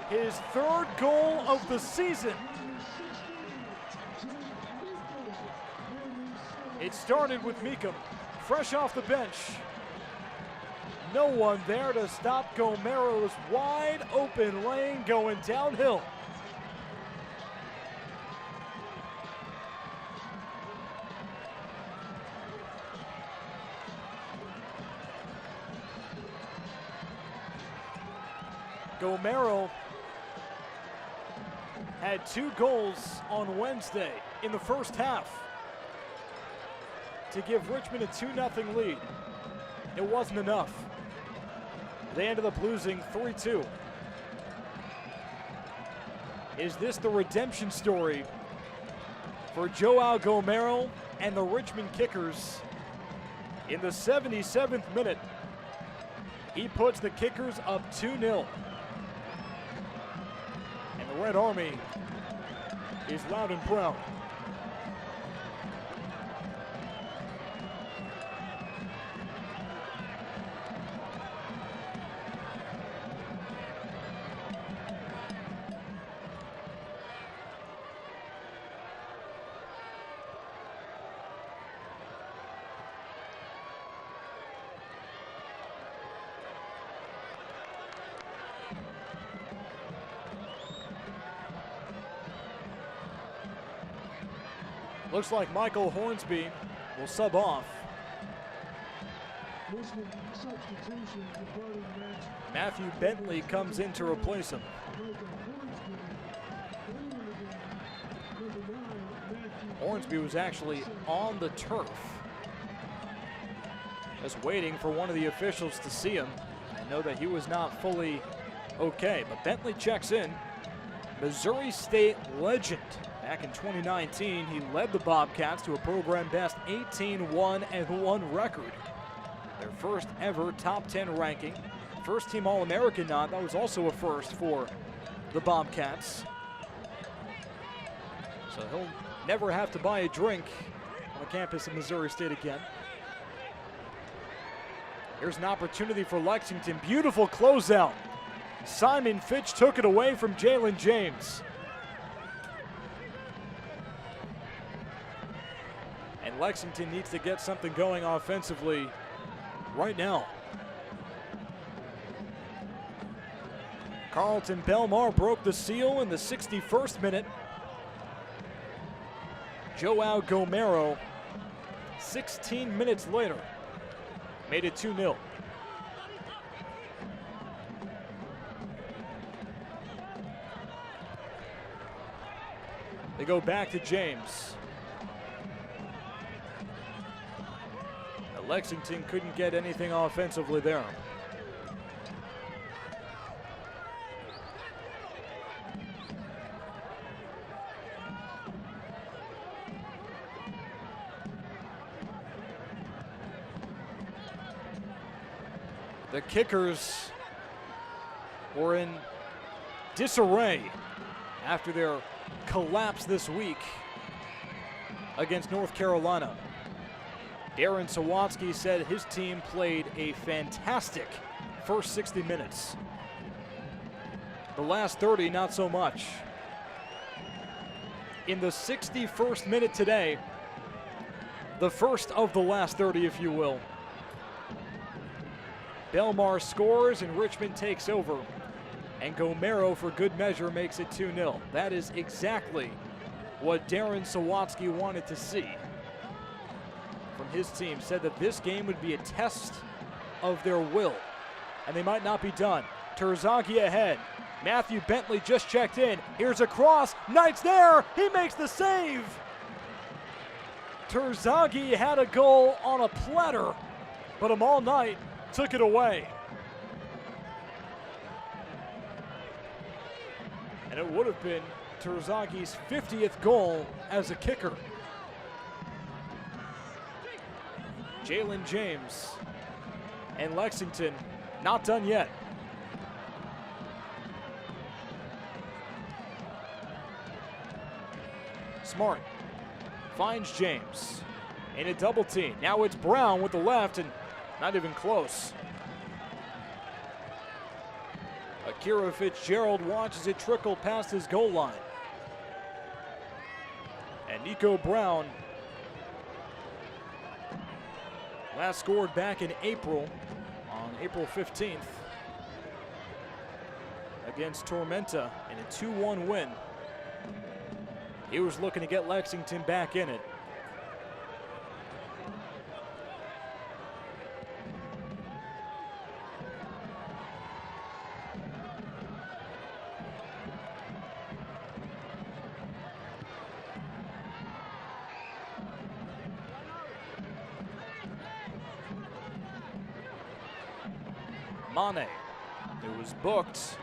His third goal of the season. It started with Meekum, fresh off the bench. No one there to stop Gomero's wide open lane going downhill. Gomero had 2 goals on Wednesday in the first half to give Richmond a 2-0 lead. It wasn't enough. They ended up losing 3-2. Is this the redemption story for Joao Gomero and the Richmond Kickers? In the 77th minute, he puts the Kickers up 2-0. And the Red Army is loud and proud. Looks like Michael Hornsby will sub off. Matthew Bentley comes in to replace him. Hornsby was actually on the turf, just waiting for one of the officials to see him and know that he was not fully okay. But Bentley checks in. Missouri State legend. Back in 2019, he led the Bobcats to a program best 18-1-1 record. Their first ever top 10 ranking. First team All-American nod. That was also a first for the Bobcats. So he'll never have to buy a drink on the campus of Missouri State again. Here's an opportunity for Lexington. Beautiful closeout. Simon Fitch took it away from Jalen James. And Lexington needs to get something going offensively right now. Carlton Belmar broke the seal in the 61st minute. Joao Gomero, 16 minutes later, made it 2-0. They go back to James. Now Lexington couldn't get anything offensively there. The kickers were in disarray after their collapse this week against North Carolina. Darren Sawatsky said his team played a fantastic first 60 minutes. The last 30, not so much. In the 61st minute today, the first of the last 30, if you will, Belmar scores and Richmond takes over. And Gomero, for good measure, makes it 2-0. That is exactly what Darren Sawatsky wanted to see from his team. Said that this game would be a test of their will, and they might not be done. Terzaghi ahead. Matthew Bentley just checked in. Here's a cross. Knight's there. He makes the save. Terzaghi had a goal on a platter, but Amal Knight took it away. And it would have been Terzaghi's 50th goal as a kicker. Jalen James and Lexington not done yet. Smart finds James in a double team. Now it's Brown with the left and not even close. Akira Fitzgerald watches it trickle past his goal line. And Nico Brown last scored back in April, on April 15th, against Tormenta in a 2-1 win. He was looking to get Lexington back in it. Mane, who was booked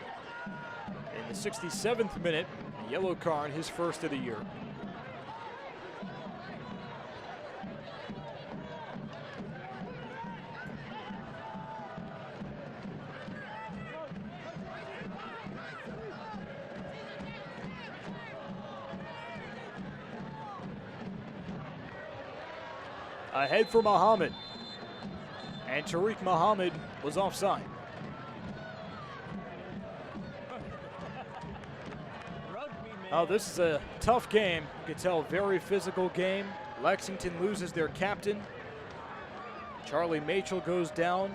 in the 67th minute, a yellow card, his first of the year. Ahead for Muhammad, and Tariq Muhammad was offside. Oh, this is a tough game. You can tell, very physical game. Lexington loses their captain. Charlie Machel goes down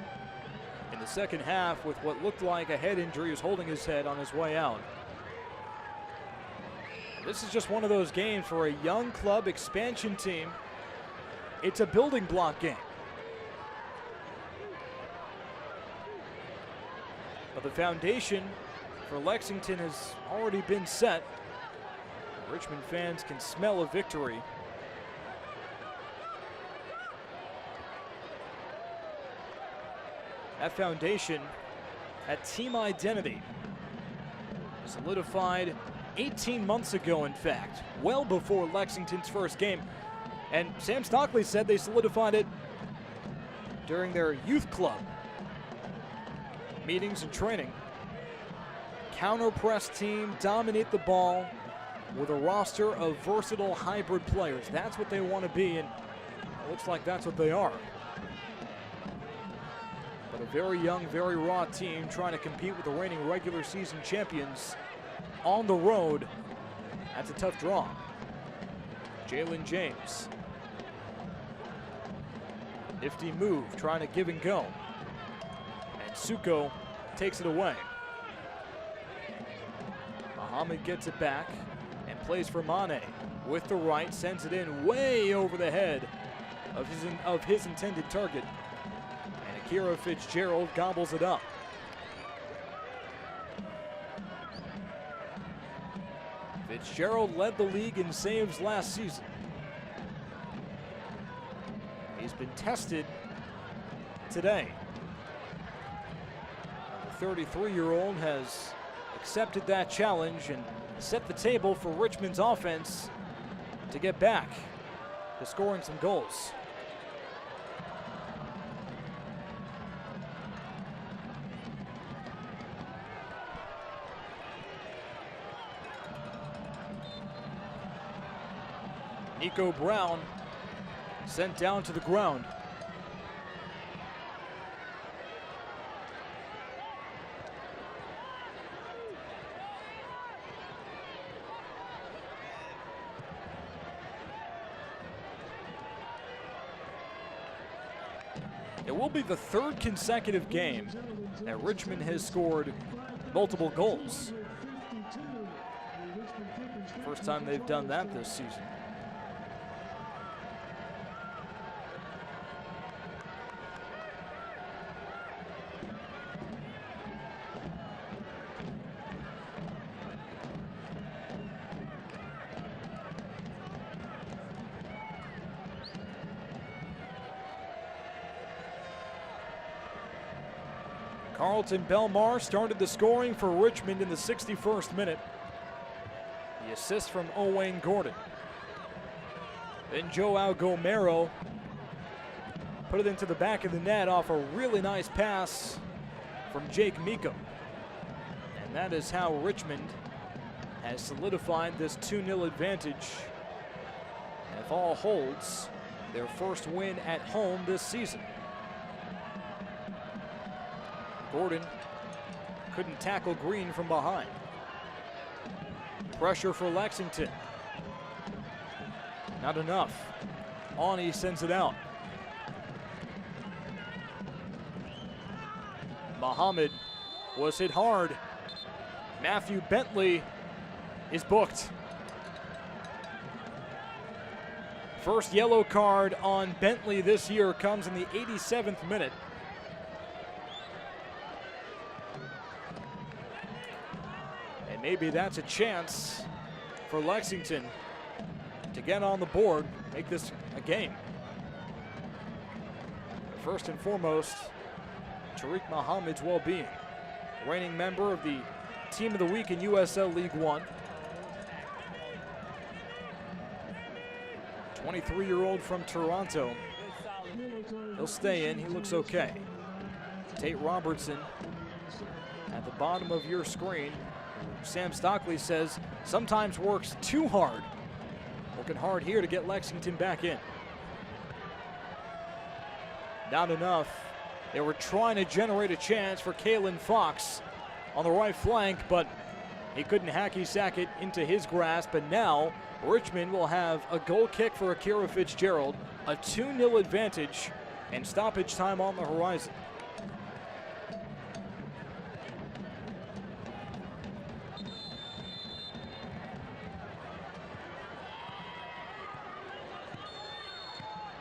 in the second half with what looked like a head injury. He was holding his head on his way out. This is just one of those games for a young club expansion team. It's a building block game. But the foundation for Lexington has already been set. Richmond fans can smell a victory. That foundation, that team identity, solidified 18 months ago, in fact, well before Lexington's first game. And Sam Stockley said they solidified it during their youth club meetings and training. Counter press team, dominate the ball with a roster of versatile hybrid players. That's what they want to be, and it looks like that's what they are. But a very young, very raw team trying to compete with the reigning regular season champions on the road. That's a tough draw. Jalen James. Nifty move, trying to give and go. And Suko takes it away. Muhammad gets it back and plays for Mane with the right, sends it in way over the head of his intended target. And Akira Fitzgerald gobbles it up. Fitzgerald led the league in saves last season. He's been tested today. The 33-year-old has accepted that challenge and set the table for Richmond's offense to get back to scoring some goals. Nico Brown sent down to the ground. It will be the third consecutive game that Richmond has scored multiple goals. First time they've done that this season. Carlton Belmar started the scoring for Richmond in the 61st minute. The assist from Owain Gordon. Then Joao Gomero put it into the back of the net off a really nice pass from Jake Miko. And that is how Richmond has solidified this 2-0 advantage. And if all holds, their first win at home this season. Gordon couldn't tackle Green from behind. Pressure for Lexington. Not enough. Awney sends it out. Muhammad was hit hard. Matthew Bentley is booked. First yellow card on Bentley this year comes in the 87th minute. Maybe that's a chance for Lexington to get on the board, make this a game. But first and foremost, Tariq Muhammad's well-being. Reigning member of the Team of the Week in USL League One. 23-year-old from Toronto. He'll stay in, he looks okay. Tate Robertson at the bottom of your screen. Sam Stockley says sometimes works too hard. Working hard here to get Lexington back in. Not enough. They were trying to generate a chance for Kalen Fox on the right flank, but he couldn't hacky-sack it into his grasp. And now Richmond will have a goal kick for Akira Fitzgerald, a 2-0 advantage, and stoppage time on the horizon.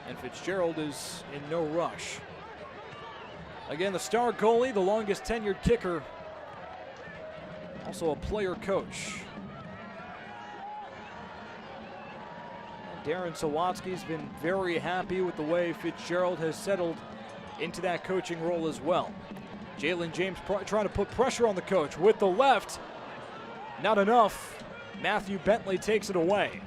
And Fitzgerald is in no rush. Again, the star goalie, the longest tenured kicker, also a player coach. And Darren Sawatsky's been very happy with the way Fitzgerald has settled into that coaching role as well. Jalen James trying to put pressure on the coach with the left. Not enough. Matthew Bentley takes it away.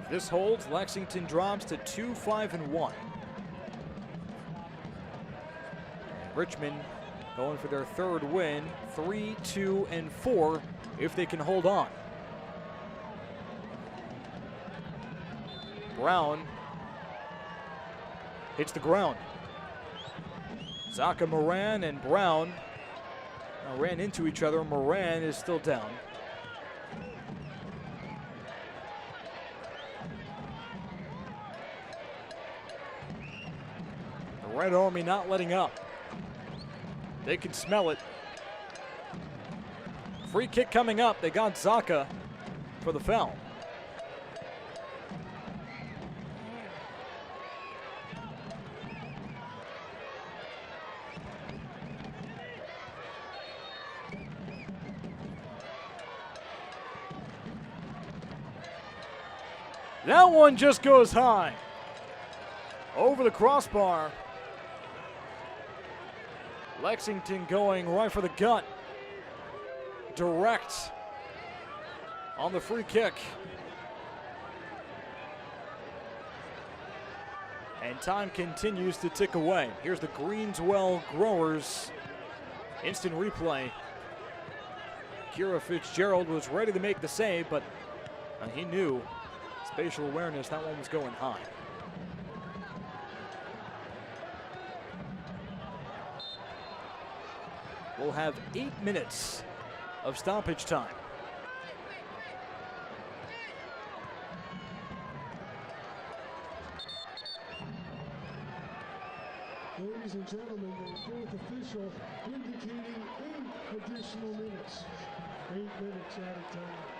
If this holds, Lexington drops to 2-5-1. Richmond going for their third win, 3-2-4 if they can hold on. Brown hits the ground. Zaka Moran and Brown ran into each other. Moran is still down. The Red Army not letting up. They can smell it. Free kick coming up. They got Zaka for the foul. That one just goes high. Over the crossbar. Lexington going right for the gut. Direct on the free kick. And time continues to tick away. Here's the Greenswell Growers instant replay. Kira Fitzgerald was ready to make the save, but he knew spatial awareness, that one was going high. We'll have 8 minutes of stoppage time. Ladies and gentlemen, the fourth official indicating 8 additional minutes. 8 minutes at a time.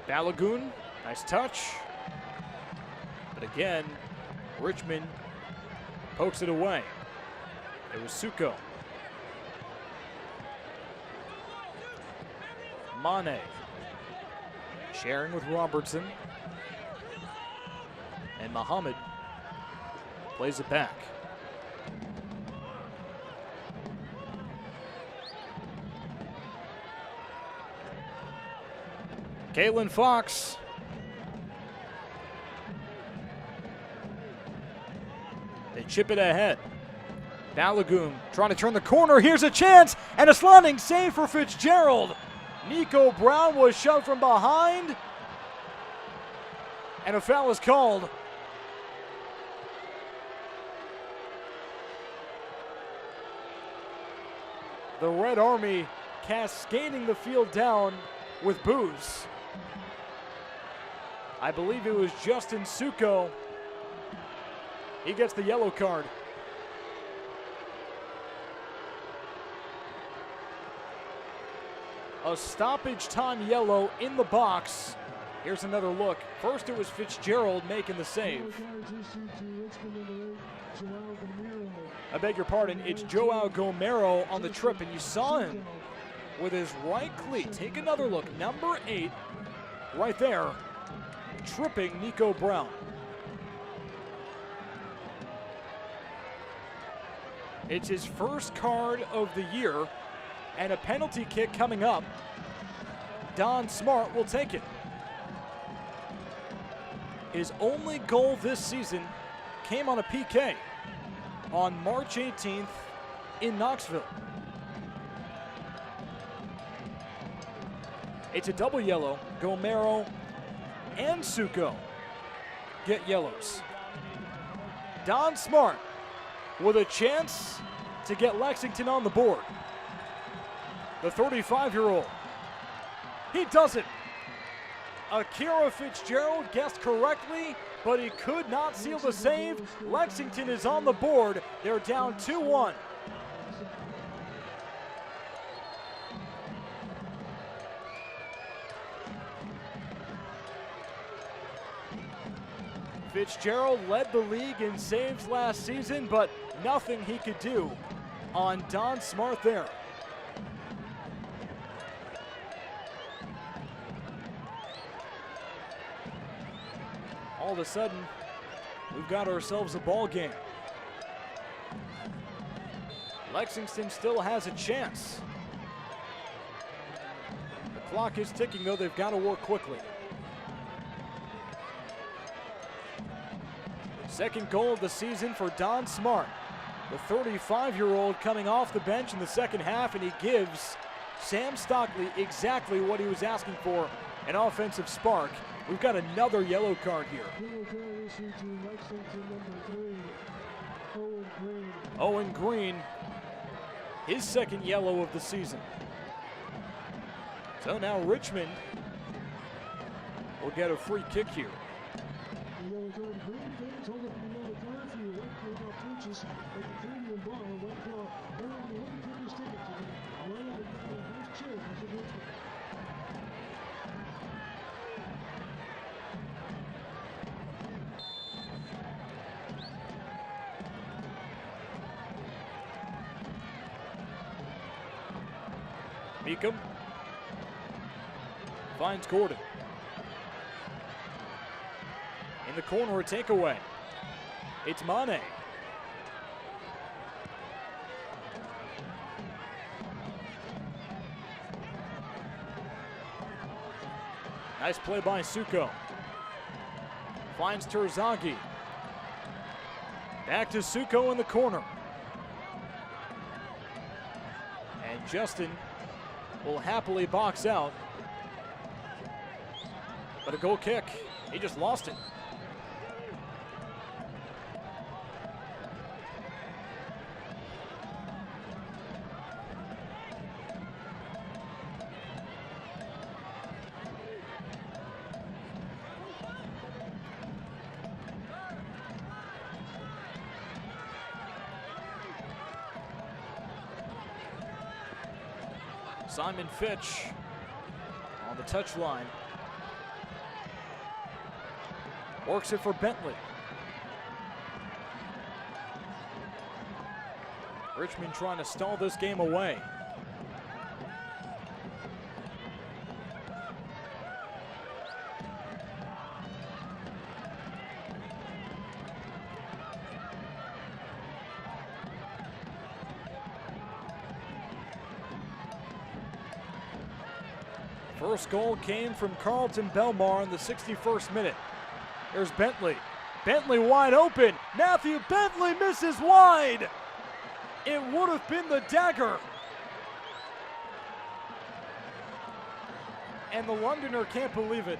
Balagoon, nice touch. But again, Richmond pokes it away. It was Suko. Mane sharing with Robertson. And Muhammad plays it back. Caitlin Fox. They chip it ahead. Balagoon trying to turn the corner. Here's a chance and a sliding save for Fitzgerald. Nico Brown was shoved from behind. And a foul is called. The Red Army cascading the field down with boos. I believe it was Justin Suko. He gets the yellow card. A stoppage time yellow in the box. Here's another look. First it was Fitzgerald making the save. I beg your pardon, it's Joao Gomero on the trip, and you saw him with his right cleat. Take another look. Number 8, right there, tripping Nico Brown. It's his first card of the year, and a penalty kick coming up. Don Smart will take it. His only goal this season came on a PK on March 18th in Knoxville. It's a double yellow. Gomero and Suko get yellows. Don Smart with a chance to get Lexington on the board. The 35-year-old. He does it. Akira Fitzgerald guessed correctly, but he could not seal the save. Lexington is on the board. They're down 2-1. Fitzgerald led the league in saves last season, but nothing he could do on Don Smart there. all of a sudden, we've got ourselves a ball game. Lexington still has a chance. The clock is ticking, though. They've got to work quickly. Second goal of the season for Don Smart, the 35-year-old coming off the bench in the second half, and he gives Sam Stockley exactly what he was asking for, an offensive spark. We've got another yellow card here. Yellow card issued to Lexington, number 3, Owen Green. Owen Green, his second yellow of the season. So now Richmond will get a free kick here. The yellow card, Green told him the yellow card for you. They got purchase at the premium bar. Went for Owen, you want to give his ticket to them. Well, nice cheer for Richmond. Meekum finds Gordon. In the corner, a takeaway. It's Mane. Nice play by Suko. Finds Terzaghi. Back to Suko in the corner. And Justin will happily box out. But a goal kick, he just lost it. Simon Fitch on the touchline. Works it for Bentley. Richmond trying to stall this game away. First goal came from Carlton Belmar in the 61st minute. There's Bentley. Bentley wide open. Matthew Bentley misses wide. It would have been the dagger. And the Londoner can't believe it.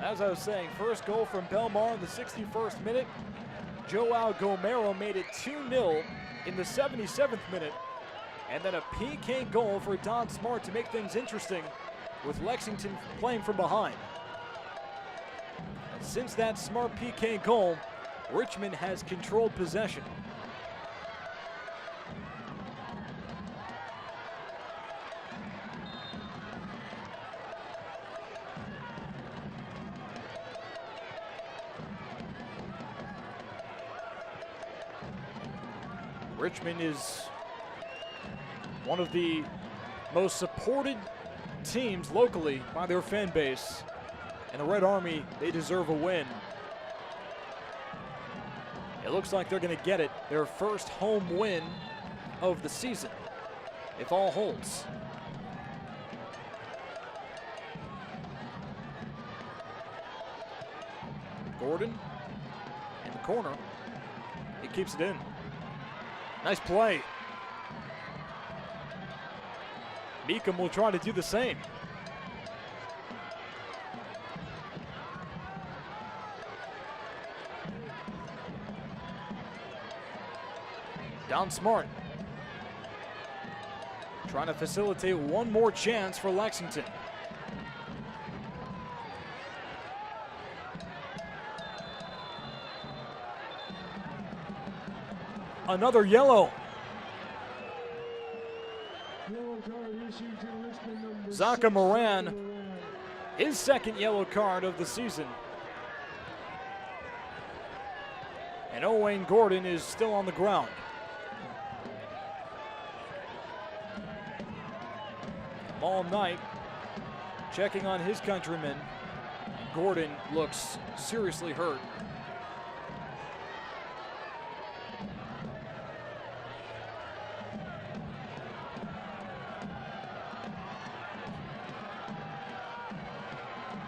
As I was saying, first goal from Belmar in the 61st minute. Joao Gomero made it 2-0 in the 77th minute. And then a PK goal for Don Smart to make things interesting with Lexington playing from behind. And since that Smart PK goal, Richmond has controlled possession. Richmond is one of the most supported teams locally by their fan base. And the Red Army, they deserve a win. It looks like they're going to get it, their first home win of the season, if all holds. Gordon in the corner. He keeps it in. Nice play. Meekum will try to do the same. Don Smart trying to facilitate one more chance for Lexington. Another yellow. Zaka Moran, his second yellow card of the season. And Owain Gordon is still on the ground. All night, checking on his countryman. Gordon looks seriously hurt.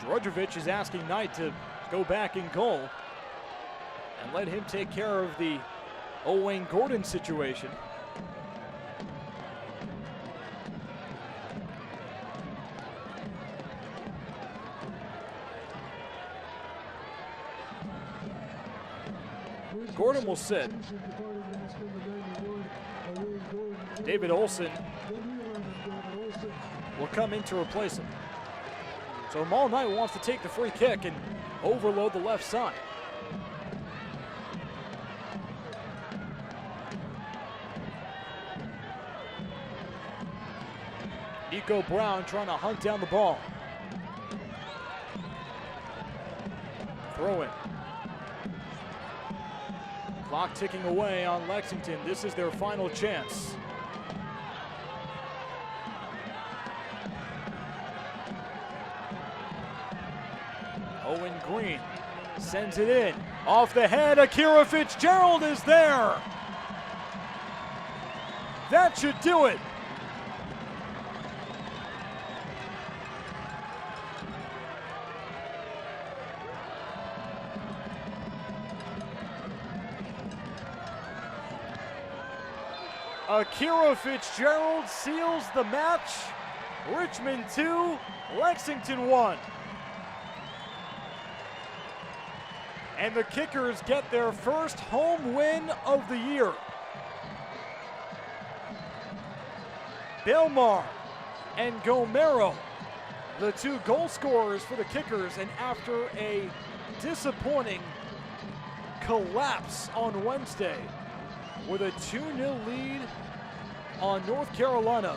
Drodjevic is asking Knight to go back in goal and let him take care of the Owain Gordon situation. Gordon will sit. David Olsen will come in to replace him. So Mal Knight wants to take the free kick and overload the left side. Nico Brown trying to hunt down the ball. Throw in. Clock ticking away on Lexington. This is their final chance. Owen Green sends it in. Off the head, Akira Fitzgerald is there. That should do it. Akira Fitzgerald seals the match. Richmond 2, Lexington 1. And the Kickers get their first home win of the year. Belmar and Gomero, the two goal scorers for the Kickers, and after a disappointing collapse on Wednesday with a 2-0 lead on North Carolina,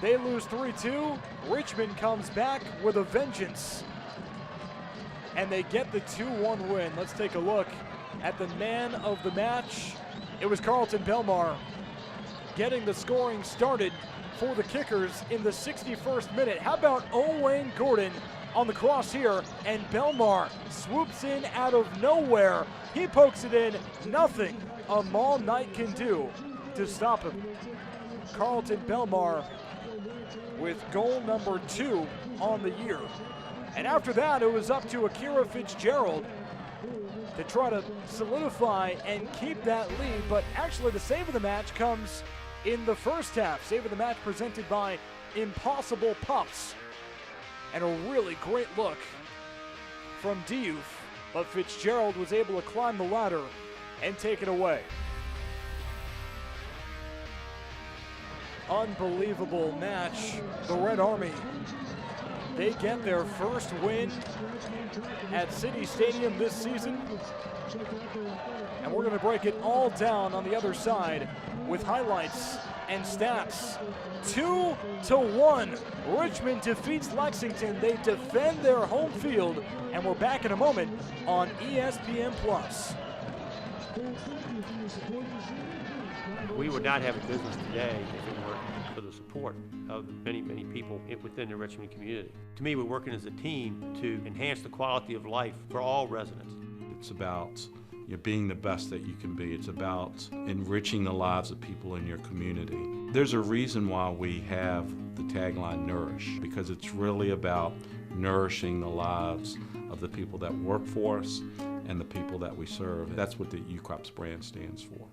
they lose 3-2. Richmond comes back with a vengeance, and they get the 2-1 win. Let's take a look at the man of the match. It was Carlton Belmar getting the scoring started for the Kickers in the 61st minute. How about Owain Gordon on the cross here, and Belmar swoops in out of nowhere. He pokes it in. Nothing a Mal Knight can do to stop him. Carlton Belmar with goal number 2 on the year. And after that, it was up to Akira Fitzgerald to try to solidify and keep that lead. But actually, the save of the match comes in the first half. Save of the match presented by Impossible Pups. And a really great look from Diouf. But Fitzgerald was able to climb the ladder and take it away. Unbelievable match. The Red Army, they get their first win at City Stadium this season. And we're going to break it all down on the other side with highlights and stats. 2-1. Richmond defeats Lexington. They defend their home field. And we're back in a moment on ESPN+. We would not have a business today if it weren't for the support of many, many people within the Richmond community. To me, we're working as a team to enhance the quality of life for all residents. It's about being the best that you can be. It's about enriching the lives of people in your community. There's a reason why we have the tagline Nourish, because it's really about nourishing the lives of the people that work for us and the people that we serve. That's what the UCrops brand stands for.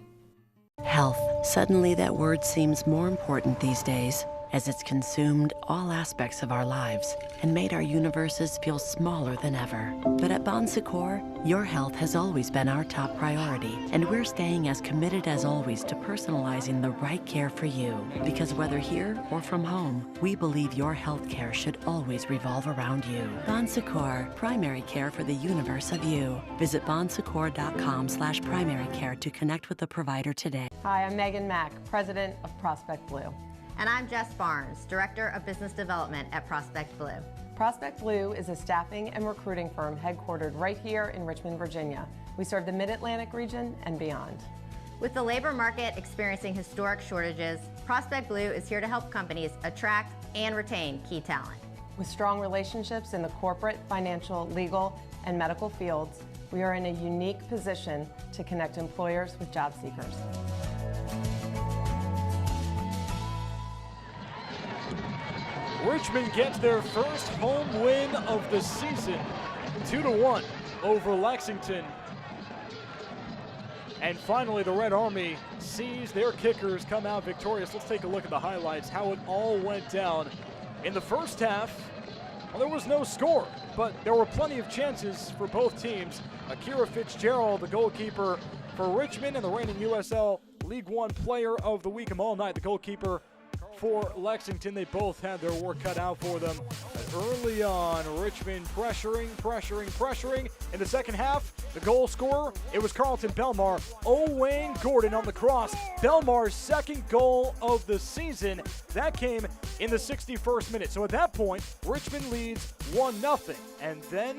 Health. Suddenly that word seems more important these days, as it's consumed all aspects of our lives and made our universes feel smaller than ever. But at Bon Secours, your health has always been our top priority, and we're staying as committed as always to personalizing the right care for you. Because whether here or from home, we believe your health care should always revolve around you. Bon Secours, primary care for the universe of you. Visit bonsecours.com/primary care to connect with a provider today. Hi, I'm Megan Mack, president of Prospect Blue. And I'm Jess Barnes, Director of Business Development at Prospect Blue. Prospect Blue is a staffing and recruiting firm headquartered right here in Richmond, Virginia. We serve the Mid-Atlantic region and beyond. With the labor market experiencing historic shortages, Prospect Blue is here to help companies attract and retain key talent. With strong relationships in the corporate, financial, legal, and medical fields, we are in a unique position to connect employers with job seekers. Richmond gets their first home win of the season, 2-1 over Lexington. And finally, the Red Army sees their kickers come out victorious. Let's take a look at the highlights, how it all went down. In the first half, well, there was no score, but there were plenty of chances for both teams. Akira Fitzgerald, the goalkeeper for Richmond, and the reigning USL League One player of the week, All Night, the goalkeeper for Lexington. They both had their work cut out for them. Early on, Richmond pressuring. In the second half, the goal scorer, it was Carlton Belmar. Owain Gordon on the cross. Belmar's second goal of the season. That came in the 61st minute. So at that point, Richmond leads 1-0. And then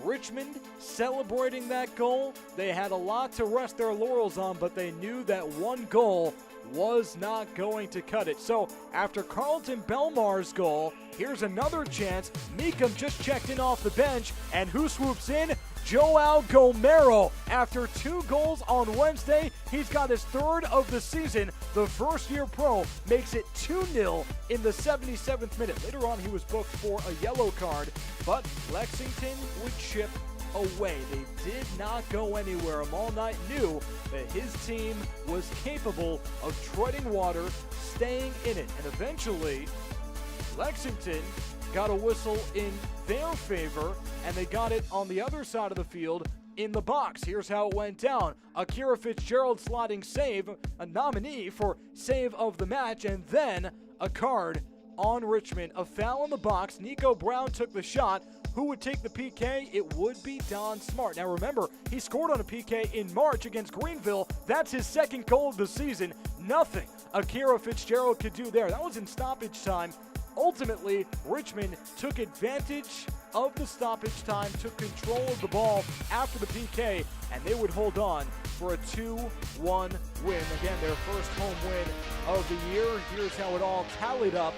Richmond celebrating that goal. They had a lot to rest their laurels on, but they knew that one goal was not going to cut it. So after Carlton Belmar's goal, here's another chance. Meekum just checked in off the bench, and who swoops in? Joao Gomero. After 2 goals on Wednesday, he's got his 3rd of the season. The first-year pro makes it 2-0 in the 77th minute. Later on, he was booked for a yellow card, but Lexington would chip away. They did not go anywhere. All Night knew that his team was capable of treading water, staying in it, and eventually Lexington got a whistle in their favor, and they got it on the other side of the field in the box. Here's how it went down. Akira Fitzgerald sliding save, a nominee for save of the match, and then a card on Richmond. A foul in the box. Nico Brown took the shot. Who would take the PK? It would be Don Smart. Now remember, he scored on a PK in March against Greenville. That's his 2nd goal of the season. Nothing Akira Fitzgerald could do there. That was in stoppage time. Ultimately, Richmond took advantage of the stoppage time, took control of the ball after the PK, and they would hold on for a 2-1 win. Again, their first home win of the year. Here's how it all tallied up.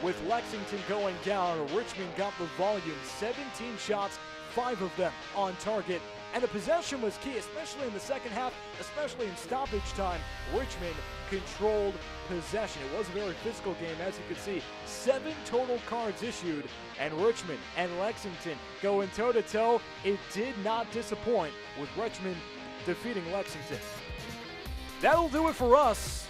With Lexington going down, Richmond got the volume, 17 shots, 5 of them on target. And the possession was key, especially in the second half, especially in stoppage time. Richmond controlled possession. It was a very physical game, as you can see. 7 total cards issued, and Richmond and Lexington going toe-to-toe. It did not disappoint, with Richmond defeating Lexington. That'll do it for us.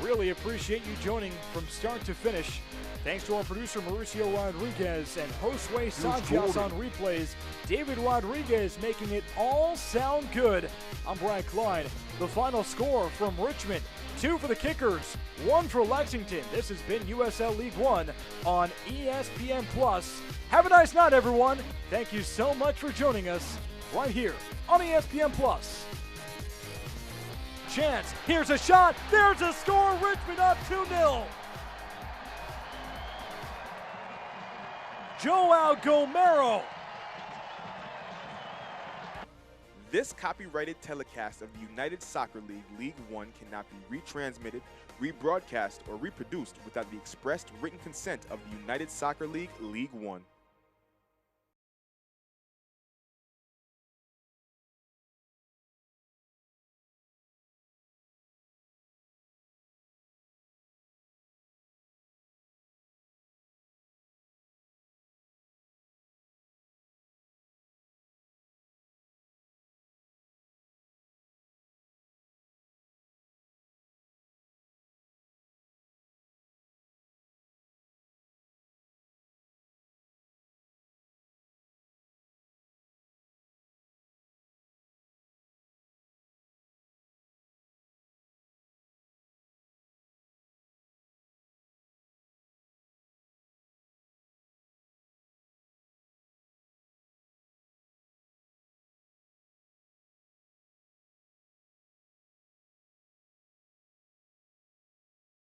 Really appreciate you joining from start to finish. Thanks to our producer Mauricio Rodriguez and Josue Sanchez on replays. David Rodriguez making it all sound good. I'm Brad Klein. The final score from Richmond: 2 for the Kickers, 1 for Lexington. This has been USL League One on ESPN+. Have a nice night, everyone. Thank you so much for joining us right here on ESPN+. Chance, here's a shot, there's a score, Richmond up 2-0. Joao Gomero. This copyrighted telecast of the United Soccer League League One cannot be retransmitted, rebroadcast, or reproduced without the expressed written consent of the United Soccer League League One.